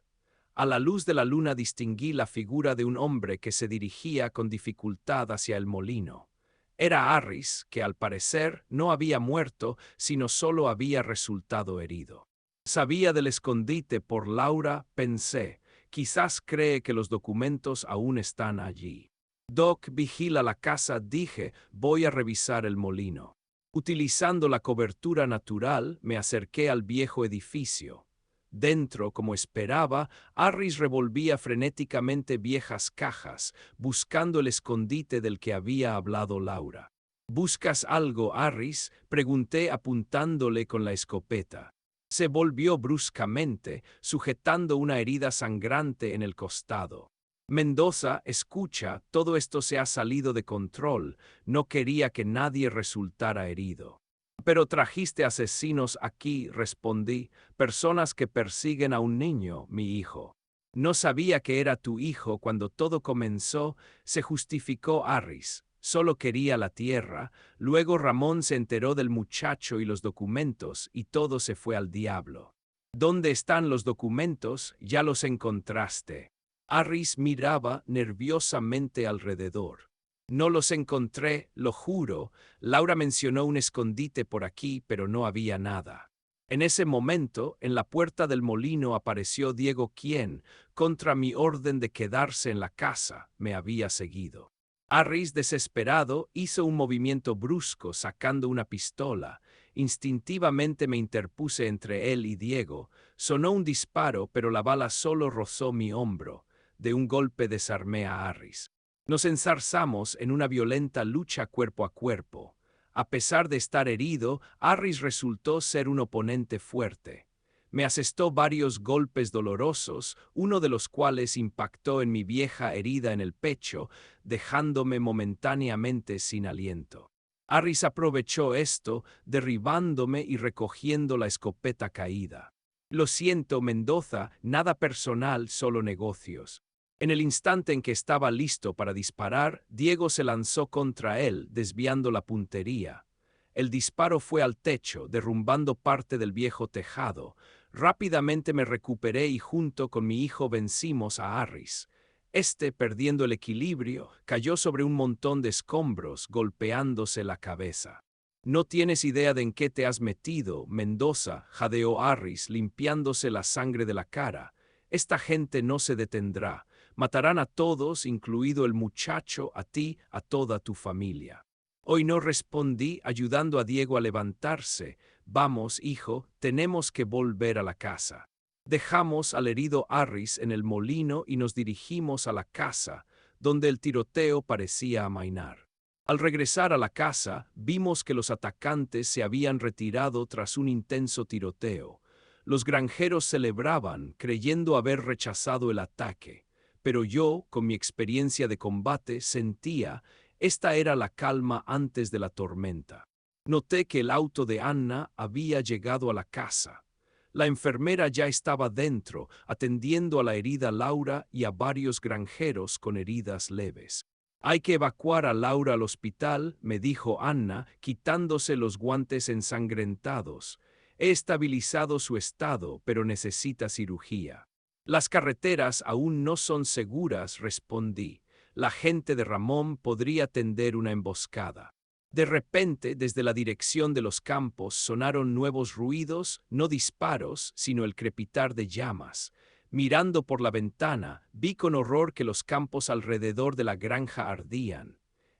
A la luz de la luna distinguí la figura de un hombre que se dirigía con dificultad hacia el molino. Era Harris, que al parecer no había muerto, sino solo había resultado herido. Sabía del escondite por Laura, pensé. Quizás cree que los documentos aún están allí. Doc vigila la casa, dije, voy a revisar el molino. Utilizando la cobertura natural, me acerqué al viejo edificio. Dentro, como esperaba, Harris revolvía frenéticamente viejas cajas, buscando el escondite del que había hablado Laura. ¿Buscas algo, Harris?, pregunté apuntándole con la escopeta. Se volvió bruscamente, sujetando una herida sangrante en el costado. Mendoza, escucha, todo esto se ha salido de control. No quería que nadie resultara herido. Pero trajiste asesinos aquí, respondí, personas que persiguen a un niño, mi hijo. No sabía que era tu hijo cuando todo comenzó, se justificó Harris. Solo quería la tierra. Luego Ramón se enteró del muchacho y los documentos, y todo se fue al diablo. ¿Dónde están los documentos? Ya los encontraste. Harris miraba nerviosamente alrededor. No los encontré, lo juro. Laura mencionó un escondite por aquí, pero no había nada. En ese momento, en la puerta del molino apareció Diego, quien, contra mi orden de quedarse en la casa, me había seguido. Harris, desesperado, hizo un movimiento brusco, sacando una pistola. Instintivamente me interpuse entre él y Diego. Sonó un disparo, pero la bala solo rozó mi hombro. De un golpe desarmé a Harris. Nos enzarzamos en una violenta lucha cuerpo a cuerpo. A pesar de estar herido, Harris resultó ser un oponente fuerte. Me asestó varios golpes dolorosos, uno de los cuales impactó en mi vieja herida en el pecho, dejándome momentáneamente sin aliento. Harris aprovechó esto, derribándome y recogiendo la escopeta caída. Lo siento, Mendoza, nada personal, solo negocios. En el instante en que estaba listo para disparar, Diego se lanzó contra él, desviando la puntería. El disparo fue al techo, derrumbando parte del viejo tejado. Rápidamente me recuperé y junto con mi hijo vencimos a Harris. Este, perdiendo el equilibrio, cayó sobre un montón de escombros, golpeándose la cabeza. No tienes idea de en qué te has metido, Mendoza, jadeó Harris, limpiándose la sangre de la cara. Esta gente no se detendrá. Matarán a todos, incluido el muchacho, a ti, a toda tu familia. Hoy no respondí, ayudando a Diego a levantarse. Vamos, hijo, tenemos que volver a la casa. Dejamos al herido Harris en el molino y nos dirigimos a la casa, donde el tiroteo parecía amainar. Al regresar a la casa, vimos que los atacantes se habían retirado tras un intenso tiroteo. Los granjeros celebraban, creyendo haber rechazado el ataque. Pero yo, con mi experiencia de combate, sentía, esta era la calma antes de la tormenta. Noté que el auto de Anna había llegado a la casa. La enfermera ya estaba dentro, atendiendo a la herida Laura y a varios granjeros con heridas leves. Hay que evacuar a Laura al hospital, me dijo Anna, quitándose los guantes ensangrentados. He estabilizado su estado, pero necesita cirugía. Las carreteras aún no son seguras, respondí. La gente de Ramón podría tender una emboscada. De repente, desde la dirección de los campos sonaron nuevos ruidos, no disparos, sino el crepitar de llamas. Mirando por la ventana, vi con horror que los campos alrededor de la granja ardían.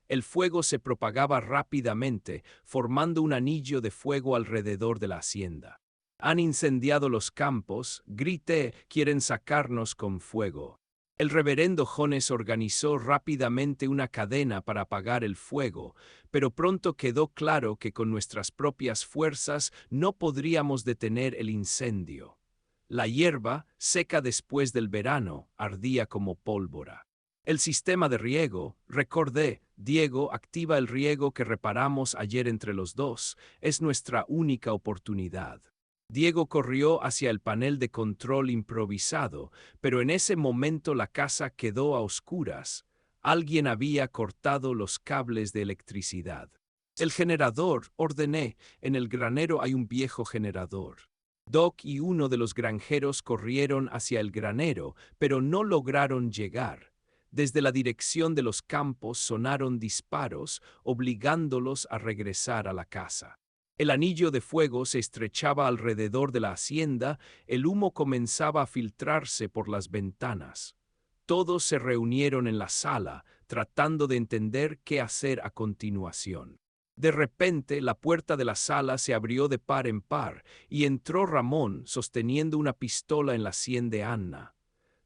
El fuego se propagaba rápidamente, formando un anillo de fuego alrededor de la hacienda. Han incendiado los campos, grité, quieren sacarnos con fuego. El reverendo Jones organizó rápidamente una cadena para apagar el fuego, pero pronto quedó claro que con nuestras propias fuerzas no podríamos detener el incendio. La hierba, seca después del verano, ardía como pólvora. El sistema de riego, recordé, Diego, activa el riego que reparamos ayer entre los dos, es nuestra única oportunidad. Diego corrió hacia el panel de control improvisado, pero en ese momento la casa quedó a oscuras. Alguien había cortado los cables de electricidad. El generador, ordené, en el granero hay un viejo generador. Doc y uno de los granjeros corrieron hacia el granero, pero no lograron llegar. Desde la dirección de los campos sonaron disparos, obligándolos a regresar a la casa. El anillo de fuego se estrechaba alrededor de la hacienda, el humo comenzaba a filtrarse por las ventanas. Todos se reunieron en la sala, tratando de entender qué hacer a continuación. De repente, la puerta de la sala se abrió de par en par, y entró Ramón sosteniendo una pistola en la sien de Anna.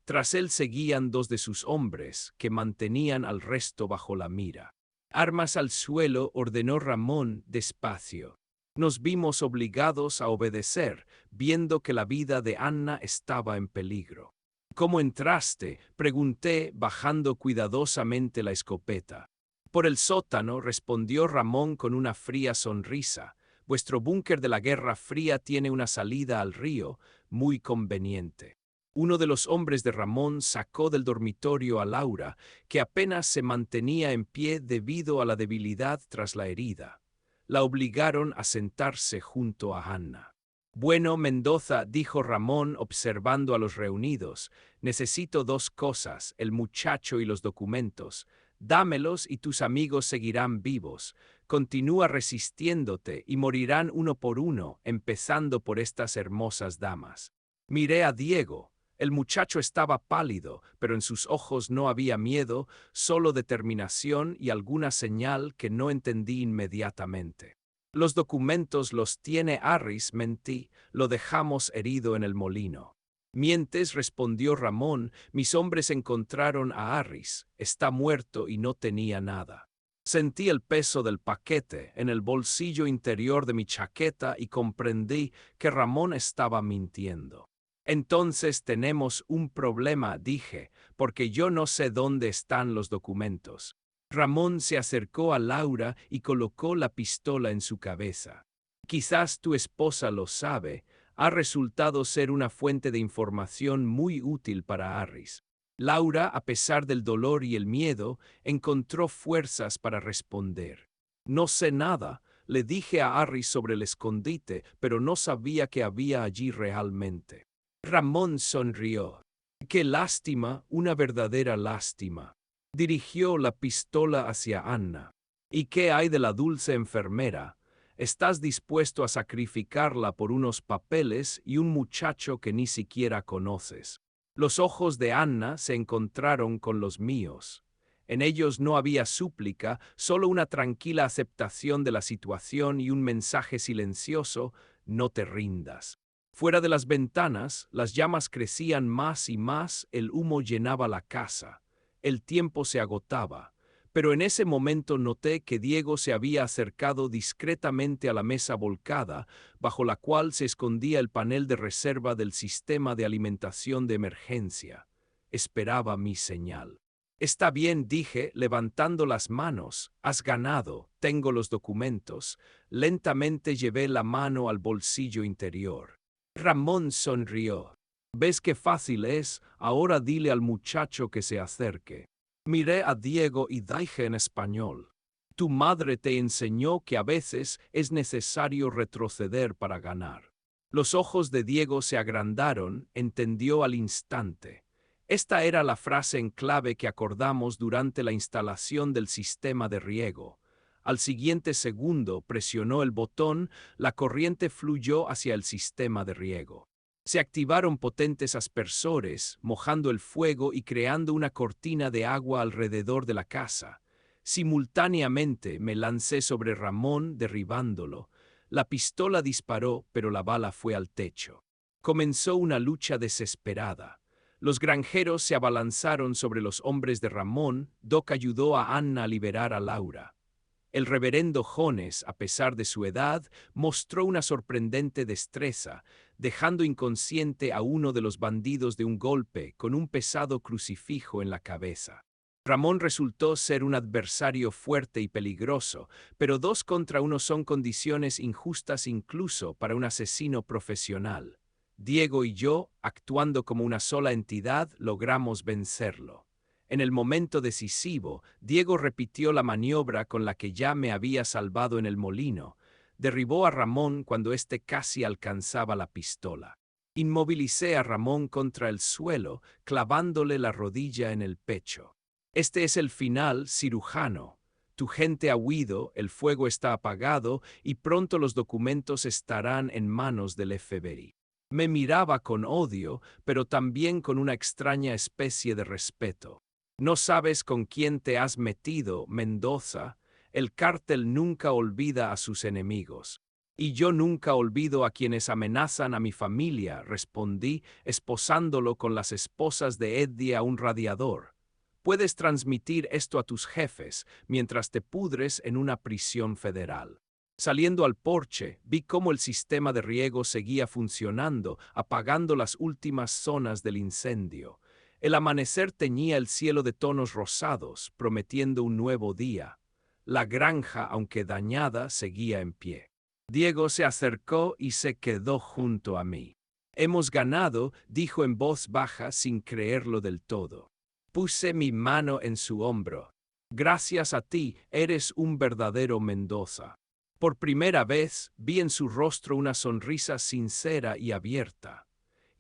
Tras él seguían dos de sus hombres, que mantenían al resto bajo la mira. Armas al suelo, ordenó Ramón despacio. Nos vimos obligados a obedecer, viendo que la vida de Anna estaba en peligro. ¿Cómo entraste?, pregunté, bajando cuidadosamente la escopeta. Por el sótano, respondió Ramón con una fría sonrisa. Vuestro búnker de la Guerra Fría tiene una salida al río, muy conveniente. Uno de los hombres de Ramón sacó del dormitorio a Laura, que apenas se mantenía en pie debido a la debilidad tras la herida. La obligaron a sentarse junto a Anna. Bueno, Mendoza, dijo Ramón observando a los reunidos, necesito dos cosas, el muchacho y los documentos. Dámelos y tus amigos seguirán vivos. Continúa resistiéndote y morirán uno por uno, empezando por estas hermosas damas. Miré a Diego. El muchacho estaba pálido, pero en sus ojos no había miedo, solo determinación y alguna señal que no entendí inmediatamente. Los documentos los tiene Harris, mentí, lo dejamos herido en el molino. Mientes, respondió Ramón, mis hombres encontraron a Harris, está muerto y no tenía nada. Sentí el peso del paquete en el bolsillo interior de mi chaqueta y comprendí que Ramón estaba mintiendo. Entonces tenemos un problema, dije, porque yo no sé dónde están los documentos. Ramón se acercó a Laura y colocó la pistola en su cabeza. Quizás tu esposa lo sabe, ha resultado ser una fuente de información muy útil para Harris. Laura, a pesar del dolor y el miedo, encontró fuerzas para responder. No sé nada, le dije a Harris sobre el escondite, pero no sabía qué había allí realmente. Ramón sonrió. ¡Qué lástima, una verdadera lástima! Dirigió la pistola hacia Anna. ¿Y qué hay de la dulce enfermera? ¿Estás dispuesto a sacrificarla por unos papeles y un muchacho que ni siquiera conoces? Los ojos de Anna se encontraron con los míos. En ellos no había súplica, solo una tranquila aceptación de la situación y un mensaje silencioso: no te rindas. Fuera de las ventanas, las llamas crecían más y más, el humo llenaba la casa. El tiempo se agotaba, Pero en ese momento noté que Diego se había acercado discretamente a la mesa volcada, bajo la cual se escondía el panel de reserva del sistema de alimentación de emergencia. Esperaba mi señal. Está bien, dije, levantando las manos. Has ganado, tengo los documentos. Lentamente llevé la mano al bolsillo interior. Ramón sonrió. ¿Ves qué fácil es? Ahora dile al muchacho que se acerque. Miré a Diego y dije en español. Tu madre te enseñó que a veces es necesario retroceder para ganar. Los ojos de Diego se agrandaron, entendió al instante. Esta era la frase en clave que acordamos durante la instalación del sistema de riego. Al siguiente segundo presionó el botón, la corriente fluyó hacia el sistema de riego. Se activaron potentes aspersores, mojando el fuego y creando una cortina de agua alrededor de la casa. Simultáneamente me lancé sobre Ramón, derribándolo. La pistola disparó, pero la bala fue al techo. Comenzó una lucha desesperada. Los granjeros se abalanzaron sobre los hombres de Ramón. Doc ayudó a Anna a liberar a Laura. El reverendo Jones, a pesar de su edad, mostró una sorprendente destreza, dejando inconsciente a uno de los bandidos de un golpe con un pesado crucifijo en la cabeza. Ramón resultó ser un adversario fuerte y peligroso, pero 2 contra 1 son condiciones injustas incluso para un asesino profesional. Diego y yo, actuando como una sola entidad, logramos vencerlo. En el momento decisivo, Diego repitió la maniobra con la que ya me había salvado en el molino. Derribó a Ramón cuando éste casi alcanzaba la pistola. Inmovilicé a Ramón contra el suelo, clavándole la rodilla en el pecho. Este es el final, cirujano. Tu gente ha huido, el fuego está apagado y pronto los documentos estarán en manos del FBI. Me miraba con odio, pero también con una extraña especie de respeto. No sabes con quién te has metido, Mendoza. El cártel nunca olvida a sus enemigos. Y yo nunca olvido a quienes amenazan a mi familia, respondí, esposándolo con las esposas de Eddie a un radiador. Puedes transmitir esto a tus jefes mientras te pudres en una prisión federal. Saliendo al porche, vi cómo el sistema de riego seguía funcionando, apagando las últimas zonas del incendio. El amanecer teñía el cielo de tonos rosados, prometiendo un nuevo día. La granja, aunque dañada, seguía en pie. Diego se acercó y se quedó junto a mí. Hemos ganado, dijo en voz baja sin creerlo del todo. Puse mi mano en su hombro. Gracias a ti, eres un verdadero Mendoza. Por primera vez, vi en su rostro una sonrisa sincera y abierta.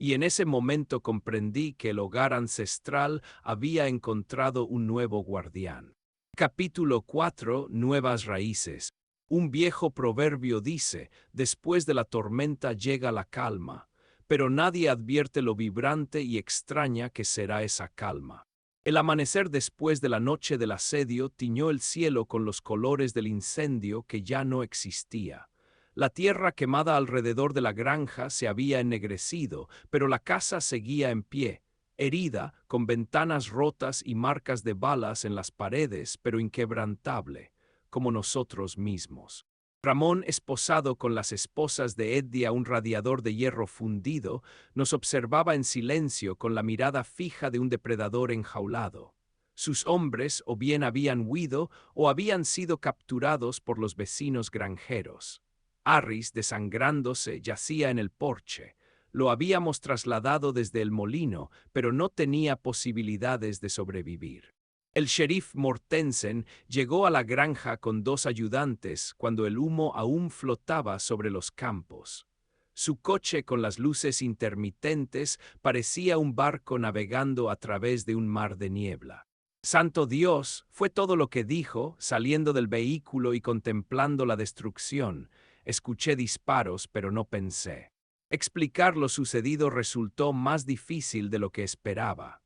Y en ese momento comprendí que el hogar ancestral había encontrado un nuevo guardián. Capítulo 4. Nuevas raíces. Un viejo proverbio dice, después de la tormenta llega la calma, pero nadie advierte lo vibrante y extraña que será esa calma. El amanecer después de la noche del asedio tiñó el cielo con los colores del incendio que ya no existía. La tierra quemada alrededor de la granja se había ennegrecido, pero la casa seguía en pie, herida, con ventanas rotas y marcas de balas en las paredes, pero inquebrantable, como nosotros mismos. Ramón, esposado con las esposas de Eddie a un radiador de hierro fundido, nos observaba en silencio con la mirada fija de un depredador enjaulado. Sus hombres o bien habían huido o habían sido capturados por los vecinos granjeros. Harris, desangrándose, yacía en el porche. Lo habíamos trasladado desde el molino, pero no tenía posibilidades de sobrevivir. El sheriff Mortensen llegó a la granja con 2 ayudantes cuando el humo aún flotaba sobre los campos. Su coche con las luces intermitentes parecía un barco navegando a través de un mar de niebla. «Santo Dios», fue todo lo que dijo, saliendo del vehículo y contemplando la destrucción. Escuché disparos, pero no pensé. Explicar lo sucedido resultó más difícil de lo que esperaba.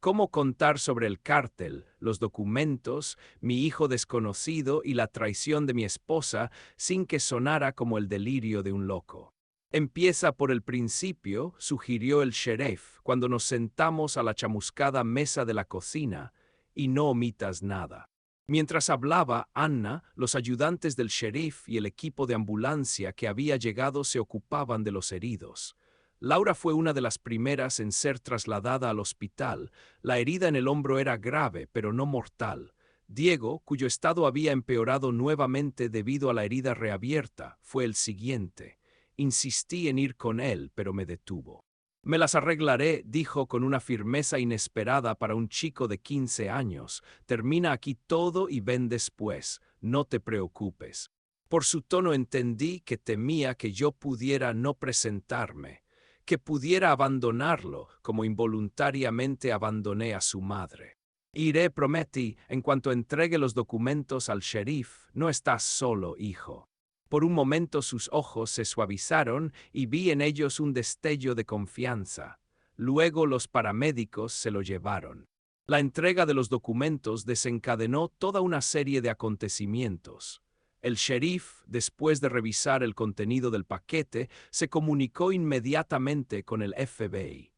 ¿Cómo contar sobre el cártel, los documentos, mi hijo desconocido y la traición de mi esposa sin que sonara como el delirio de un loco? Empieza por el principio, sugirió el sheriff, cuando nos sentamos a la chamuscada mesa de la cocina, y no omitas nada. Mientras hablaba Anna, los ayudantes del sheriff y el equipo de ambulancia que había llegado se ocupaban de los heridos. Laura fue una de las primeras en ser trasladada al hospital. La herida en el hombro era grave, pero no mortal. Diego, cuyo estado había empeorado nuevamente debido a la herida reabierta, fue el siguiente. Insistí en ir con él, pero me detuvo. Me las arreglaré, dijo con una firmeza inesperada para un chico de 15 años. Termina aquí todo y ven después. No te preocupes. Por su tono entendí que temía que yo pudiera no presentarme, que pudiera abandonarlo, como involuntariamente abandoné a su madre. Iré, prometí, en cuanto entregue los documentos al sheriff. No estás solo, hijo. Por un momento sus ojos se suavizaron y vi en ellos un destello de confianza. Luego los paramédicos se lo llevaron. La entrega de los documentos desencadenó toda una serie de acontecimientos. El sheriff, después de revisar el contenido del paquete, se comunicó inmediatamente con el FBI.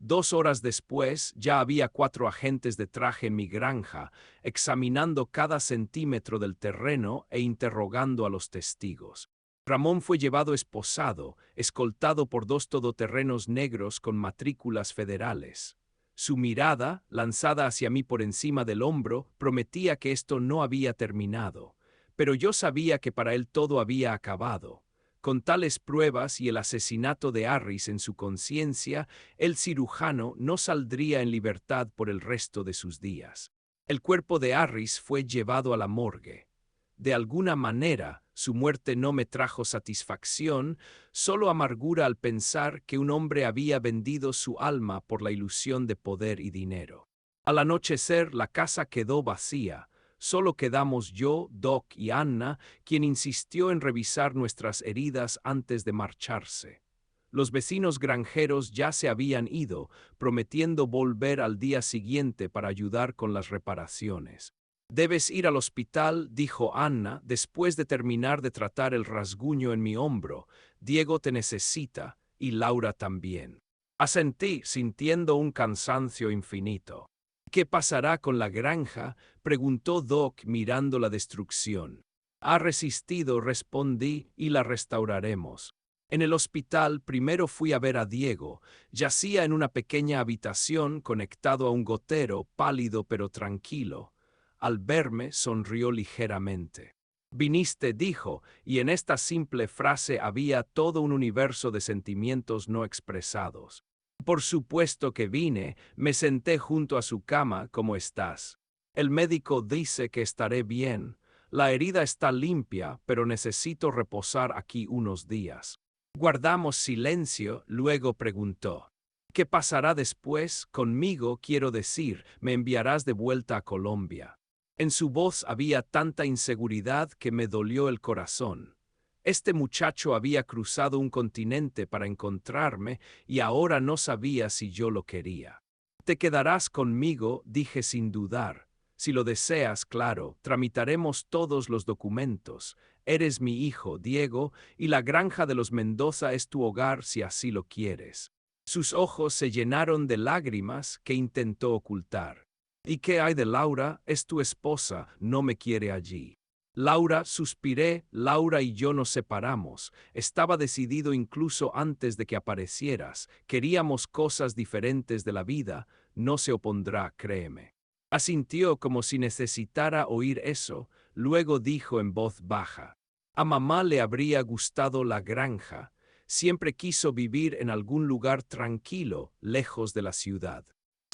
2 horas después, ya había 4 agentes de traje en mi granja, examinando cada centímetro del terreno e interrogando a los testigos. Ramón fue llevado esposado, escoltado por 2 todoterrenos negros con matrículas federales. Su mirada, lanzada hacia mí por encima del hombro, prometía que esto no había terminado. Pero yo sabía que para él todo había acabado. Con tales pruebas y el asesinato de Harris en su conciencia, el cirujano no saldría en libertad por el resto de sus días. El cuerpo de Harris fue llevado a la morgue. De alguna manera, su muerte no me trajo satisfacción, solo amargura al pensar que un hombre había vendido su alma por la ilusión de poder y dinero. Al anochecer, la casa quedó vacía. Solo quedamos yo, Doc y Anna, quien insistió en revisar nuestras heridas antes de marcharse. Los vecinos granjeros ya se habían ido, prometiendo volver al día siguiente para ayudar con las reparaciones. Debes ir al hospital, dijo Anna, después de terminar de tratar el rasguño en mi hombro. Diego te necesita, y Laura también. Asentí, sintiendo un cansancio infinito. ¿Qué pasará con la granja?, preguntó Doc mirando la destrucción. Ha resistido, respondí, y la restauraremos. En el hospital primero fui a ver a Diego. Yacía en una pequeña habitación conectado a un gotero, pálido pero tranquilo. Al verme, sonrió ligeramente. Viniste, dijo, y en esta simple frase había todo un universo de sentimientos no expresados. Por supuesto que vine, me senté junto a su cama. ¿Cómo estás? El médico dice que estaré bien. La herida está limpia, pero necesito reposar aquí unos días. Guardamos silencio, luego preguntó. ¿Qué pasará después? Conmigo, quiero decir, me enviarás de vuelta a Colombia. En su voz había tanta inseguridad que me dolió el corazón. Este muchacho había cruzado un continente para encontrarme y ahora no sabía si yo lo quería. Te quedarás conmigo, dije sin dudar. Si lo deseas, claro, tramitaremos todos los documentos. Eres mi hijo, Diego, y la granja de los Mendoza es tu hogar si así lo quieres. Sus ojos se llenaron de lágrimas que intentó ocultar. ¿Y qué hay de Laura? Es tu esposa, no me quiere allí. Laura, suspiré, Laura y yo nos separamos. Estaba decidido incluso antes de que aparecieras. Queríamos cosas diferentes de la vida. No se opondrá, créeme. Asintió como si necesitara oír eso, luego dijo en voz baja. A mamá le habría gustado la granja. Siempre quiso vivir en algún lugar tranquilo, lejos de la ciudad.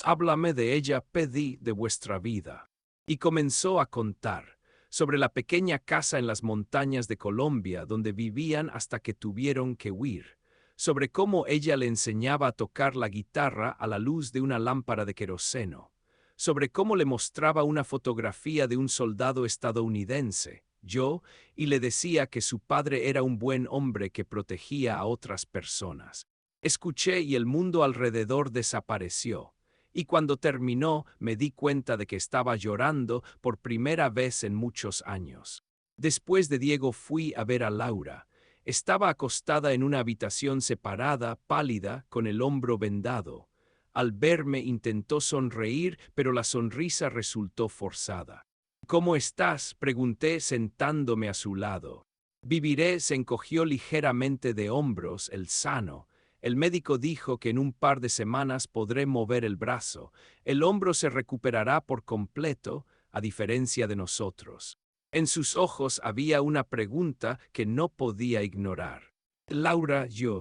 Háblame de ella, pedí, de vuestra vida. Y comenzó a contar sobre la pequeña casa en las montañas de Colombia donde vivían hasta que tuvieron que huir, sobre cómo ella le enseñaba a tocar la guitarra a la luz de una lámpara de queroseno, sobre cómo le mostraba una fotografía de un soldado estadounidense, yo, y le decía que su padre era un buen hombre que protegía a otras personas. Escuché y el mundo alrededor desapareció. Y cuando terminó, me di cuenta de que estaba llorando por primera vez en muchos años. Después de Diego fui a ver a Laura. Estaba acostada en una habitación separada, pálida, con el hombro vendado. Al verme intentó sonreír, pero la sonrisa resultó forzada. ¿Cómo estás?, pregunté sentándome a su lado. Viviré, se encogió ligeramente de hombros, el sano. El médico dijo que en un par de semanas podré mover el brazo. El hombro se recuperará por completo, a diferencia de nosotros. En sus ojos había una pregunta que no podía ignorar. Laura, yo.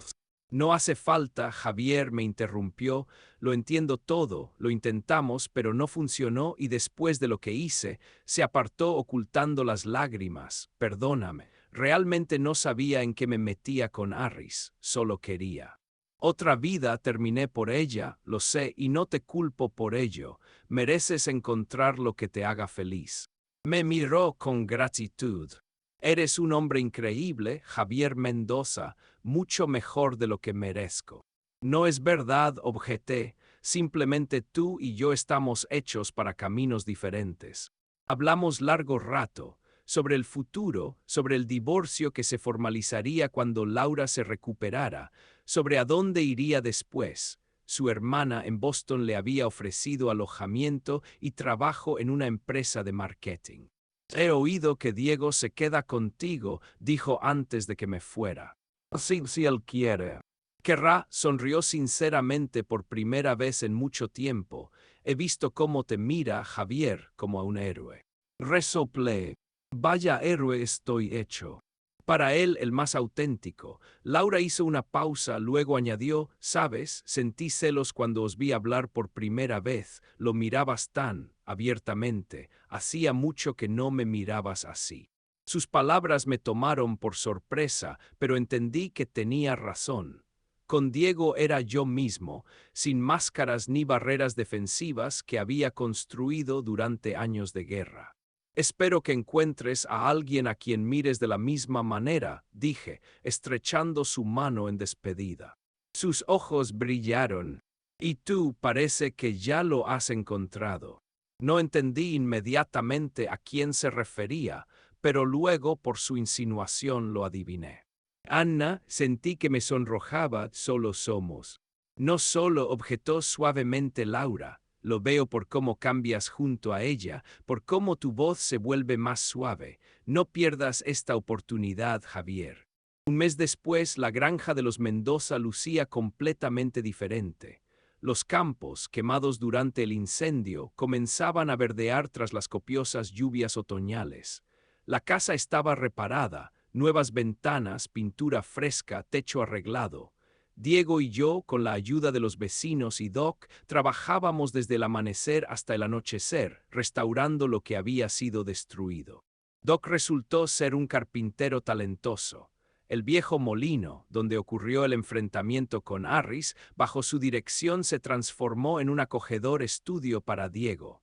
No hace falta, Javier me interrumpió. Lo entiendo todo, lo intentamos, pero no funcionó y después de lo que hice, se apartó ocultando las lágrimas. Perdóname, realmente no sabía en qué me metía con Arris, solo quería. Otra vida terminé por ella, lo sé, y no te culpo por ello. Mereces encontrar lo que te haga feliz. Me miró con gratitud. Eres un hombre increíble, Javier Mendoza, mucho mejor de lo que merezco. No es verdad, objeté, simplemente tú y yo estamos hechos para caminos diferentes. Hablamos largo rato, sobre el futuro, sobre el divorcio que se formalizaría cuando Laura se recuperara, sobre a dónde iría después. Su hermana en Boston le había ofrecido alojamiento y trabajo en una empresa de marketing. He oído que Diego se queda contigo, dijo antes de que me fuera. Sí, si él quiere. Querrá, sonrió sinceramente por primera vez en mucho tiempo. He visto cómo te mira, Javier, como a un héroe. Resoplé. Vaya héroe estoy hecho. Para él, el más auténtico. Laura hizo una pausa, luego añadió, «Sabes, sentí celos cuando os vi hablar por primera vez. Lo mirabas tan abiertamente. Hacía mucho que no me mirabas así». Sus palabras me tomaron por sorpresa, pero entendí que tenía razón. Con Diego era yo mismo, sin máscaras ni barreras defensivas que había construido durante años de guerra. Espero que encuentres a alguien a quien mires de la misma manera, dije, estrechando su mano en despedida. Sus ojos brillaron. Y tú parece que ya lo has encontrado. No entendí inmediatamente a quién se refería, pero luego por su insinuación lo adiviné. Anna, sentí que me sonrojaba, solo somos. No solo, objetó suavemente Laura. Lo veo por cómo cambias junto a ella, por cómo tu voz se vuelve más suave. No pierdas esta oportunidad, Javier. Un mes después, la granja de los Mendoza lucía completamente diferente. Los campos, quemados durante el incendio, comenzaban a verdear tras las copiosas lluvias otoñales. La casa estaba reparada, nuevas ventanas, pintura fresca, techo arreglado. Diego y yo, con la ayuda de los vecinos y Doc, trabajábamos desde el amanecer hasta el anochecer, restaurando lo que había sido destruido. Doc resultó ser un carpintero talentoso. El viejo molino, donde ocurrió el enfrentamiento con Arris, bajo su dirección se transformó en un acogedor estudio para Diego.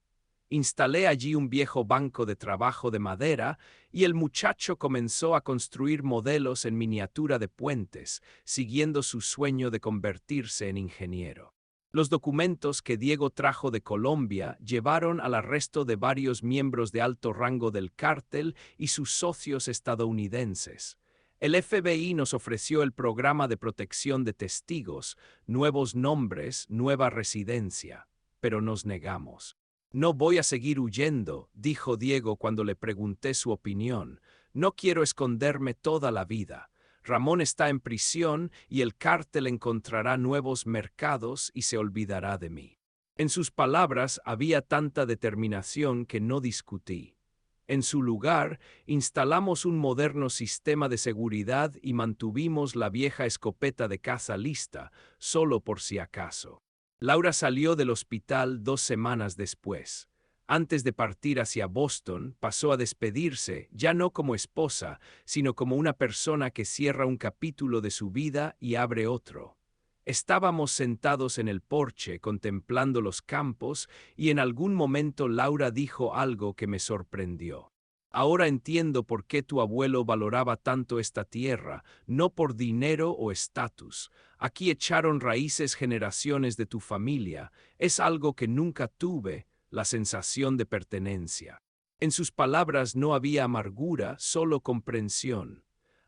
Instalé allí un viejo banco de trabajo de madera y el muchacho comenzó a construir modelos en miniatura de puentes, siguiendo su sueño de convertirse en ingeniero. Los documentos que Diego trajo de Colombia llevaron al arresto de varios miembros de alto rango del cártel y sus socios estadounidenses. El FBI nos ofreció el programa de protección de testigos, nuevos nombres, nueva residencia, pero nos negamos. No voy a seguir huyendo, dijo Diego cuando le pregunté su opinión. No quiero esconderme toda la vida. Ramón está en prisión y el cártel encontrará nuevos mercados y se olvidará de mí. En sus palabras había tanta determinación que no discutí. En su lugar, instalamos un moderno sistema de seguridad y mantuvimos la vieja escopeta de caza lista, solo por si acaso. Laura salió del hospital 2 semanas después. Antes de partir hacia Boston, pasó a despedirse, ya no como esposa, sino como una persona que cierra un capítulo de su vida y abre otro. Estábamos sentados en el porche contemplando los campos y en algún momento Laura dijo algo que me sorprendió. Ahora entiendo por qué tu abuelo valoraba tanto esta tierra, no por dinero o estatus. Aquí echaron raíces generaciones de tu familia. Es algo que nunca tuve, la sensación de pertenencia. En sus palabras no había amargura, solo comprensión.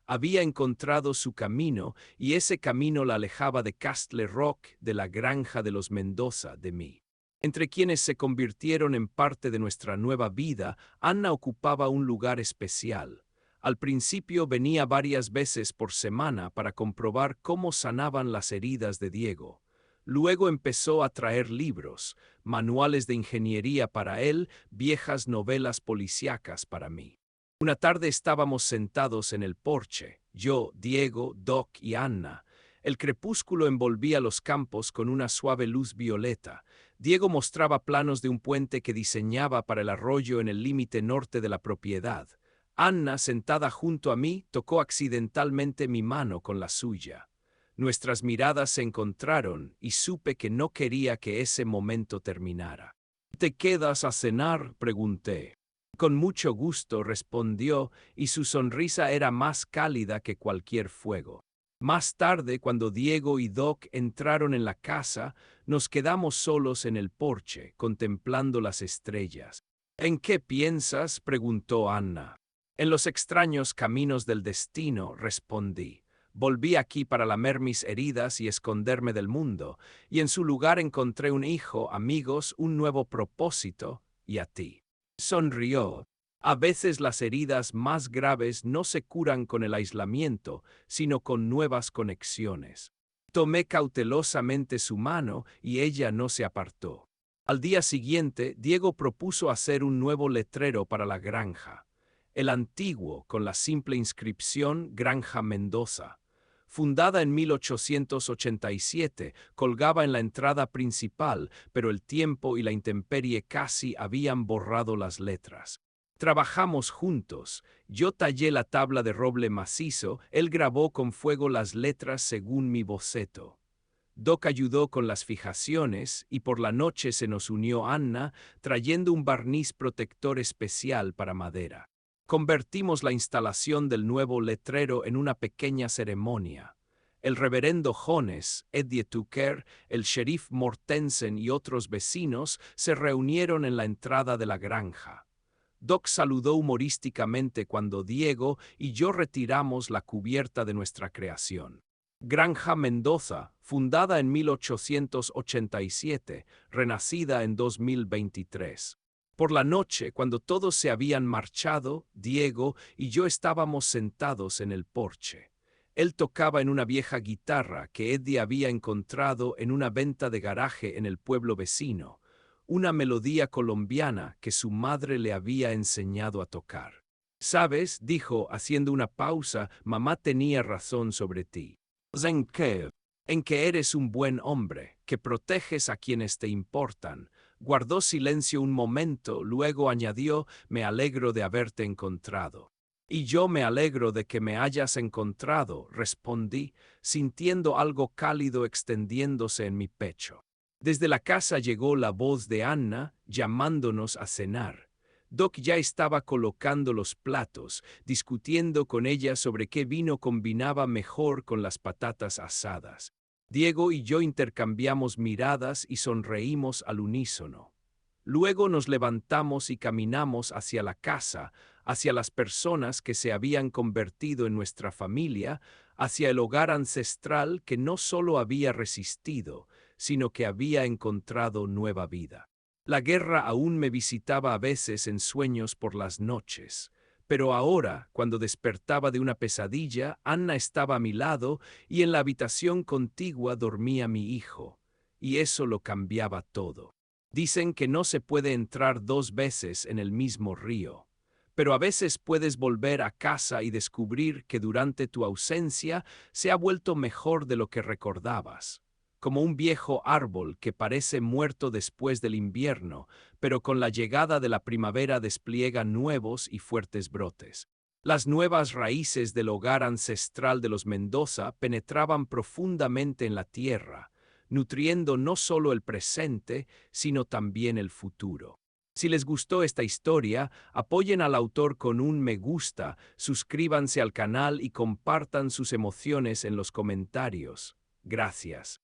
Había encontrado su camino y ese camino la alejaba de Castle Rock, de la granja de los Mendoza, de mí. Entre quienes se convirtieron en parte de nuestra nueva vida, Anna ocupaba un lugar especial. Al principio venía varias veces por semana para comprobar cómo sanaban las heridas de Diego. Luego empezó a traer libros, manuales de ingeniería para él, viejas novelas policíacas para mí. Una tarde estábamos sentados en el porche, yo, Diego, Doc y Anna. El crepúsculo envolvía los campos con una suave luz violeta. Diego mostraba planos de un puente que diseñaba para el arroyo en el límite norte de la propiedad. Anna, sentada junto a mí, tocó accidentalmente mi mano con la suya. Nuestras miradas se encontraron y supe que no quería que ese momento terminara. ¿Te quedas a cenar?, pregunté. Con mucho gusto, respondió, y su sonrisa era más cálida que cualquier fuego. Más tarde, cuando Diego y Doc entraron en la casa, nos quedamos solos en el porche, contemplando las estrellas. ¿En qué piensas?, preguntó Anna. En los extraños caminos del destino, respondí. Volví aquí para lamer mis heridas y esconderme del mundo, y en su lugar encontré un hijo, amigos, un nuevo propósito, y a ti. Sonrió. A veces las heridas más graves no se curan con el aislamiento, sino con nuevas conexiones. Tomé cautelosamente su mano y ella no se apartó. Al día siguiente, Diego propuso hacer un nuevo letrero para la granja. El antiguo, con la simple inscripción Granja Mendoza. Fundada en 1887, colgaba en la entrada principal, pero el tiempo y la intemperie casi habían borrado las letras. Trabajamos juntos. Yo tallé la tabla de roble macizo, él grabó con fuego las letras según mi boceto. Doc ayudó con las fijaciones y por la noche se nos unió Anna, trayendo un barniz protector especial para madera. Convertimos la instalación del nuevo letrero en una pequeña ceremonia. El reverendo Jones, Eddie Tucker, el sheriff Mortensen y otros vecinos se reunieron en la entrada de la granja. Doc saludó humorísticamente cuando Diego y yo retiramos la cubierta de nuestra creación. Granja Mendoza, fundada en 1887, renacida en 2023. Por la noche, cuando todos se habían marchado, Diego y yo estábamos sentados en el porche. Él tocaba en una vieja guitarra que Eddie había encontrado en una venta de garaje en el pueblo vecino, una melodía colombiana que su madre le había enseñado a tocar. «¿Sabes?», dijo, haciendo una pausa, «mamá tenía razón sobre ti». «¿En qué?». «En que eres un buen hombre, que proteges a quienes te importan». Guardó silencio un momento, luego añadió, «Me alegro de haberte encontrado». «Y yo me alegro de que me hayas encontrado», respondí, sintiendo algo cálido extendiéndose en mi pecho. Desde la casa llegó la voz de Anna, llamándonos a cenar. Doc ya estaba colocando los platos, discutiendo con ella sobre qué vino combinaba mejor con las patatas asadas. Diego y yo intercambiamos miradas y sonreímos al unísono. Luego nos levantamos y caminamos hacia la casa, hacia las personas que se habían convertido en nuestra familia, hacia el hogar ancestral que no solo había resistido, sino que había encontrado nueva vida. La guerra aún me visitaba a veces en sueños por las noches, pero ahora, cuando despertaba de una pesadilla, Anna estaba a mi lado y en la habitación contigua dormía mi hijo, y eso lo cambiaba todo. Dicen que no se puede entrar dos veces en el mismo río, pero a veces puedes volver a casa y descubrir que durante tu ausencia se ha vuelto mejor de lo que recordabas. Como un viejo árbol que parece muerto después del invierno, pero con la llegada de la primavera despliega nuevos y fuertes brotes. Las nuevas raíces del hogar ancestral de los Mendoza penetraban profundamente en la tierra, nutriendo no solo el presente, sino también el futuro. Si les gustó esta historia, apoyen al autor con un me gusta, suscríbanse al canal y compartan sus emociones en los comentarios. Gracias.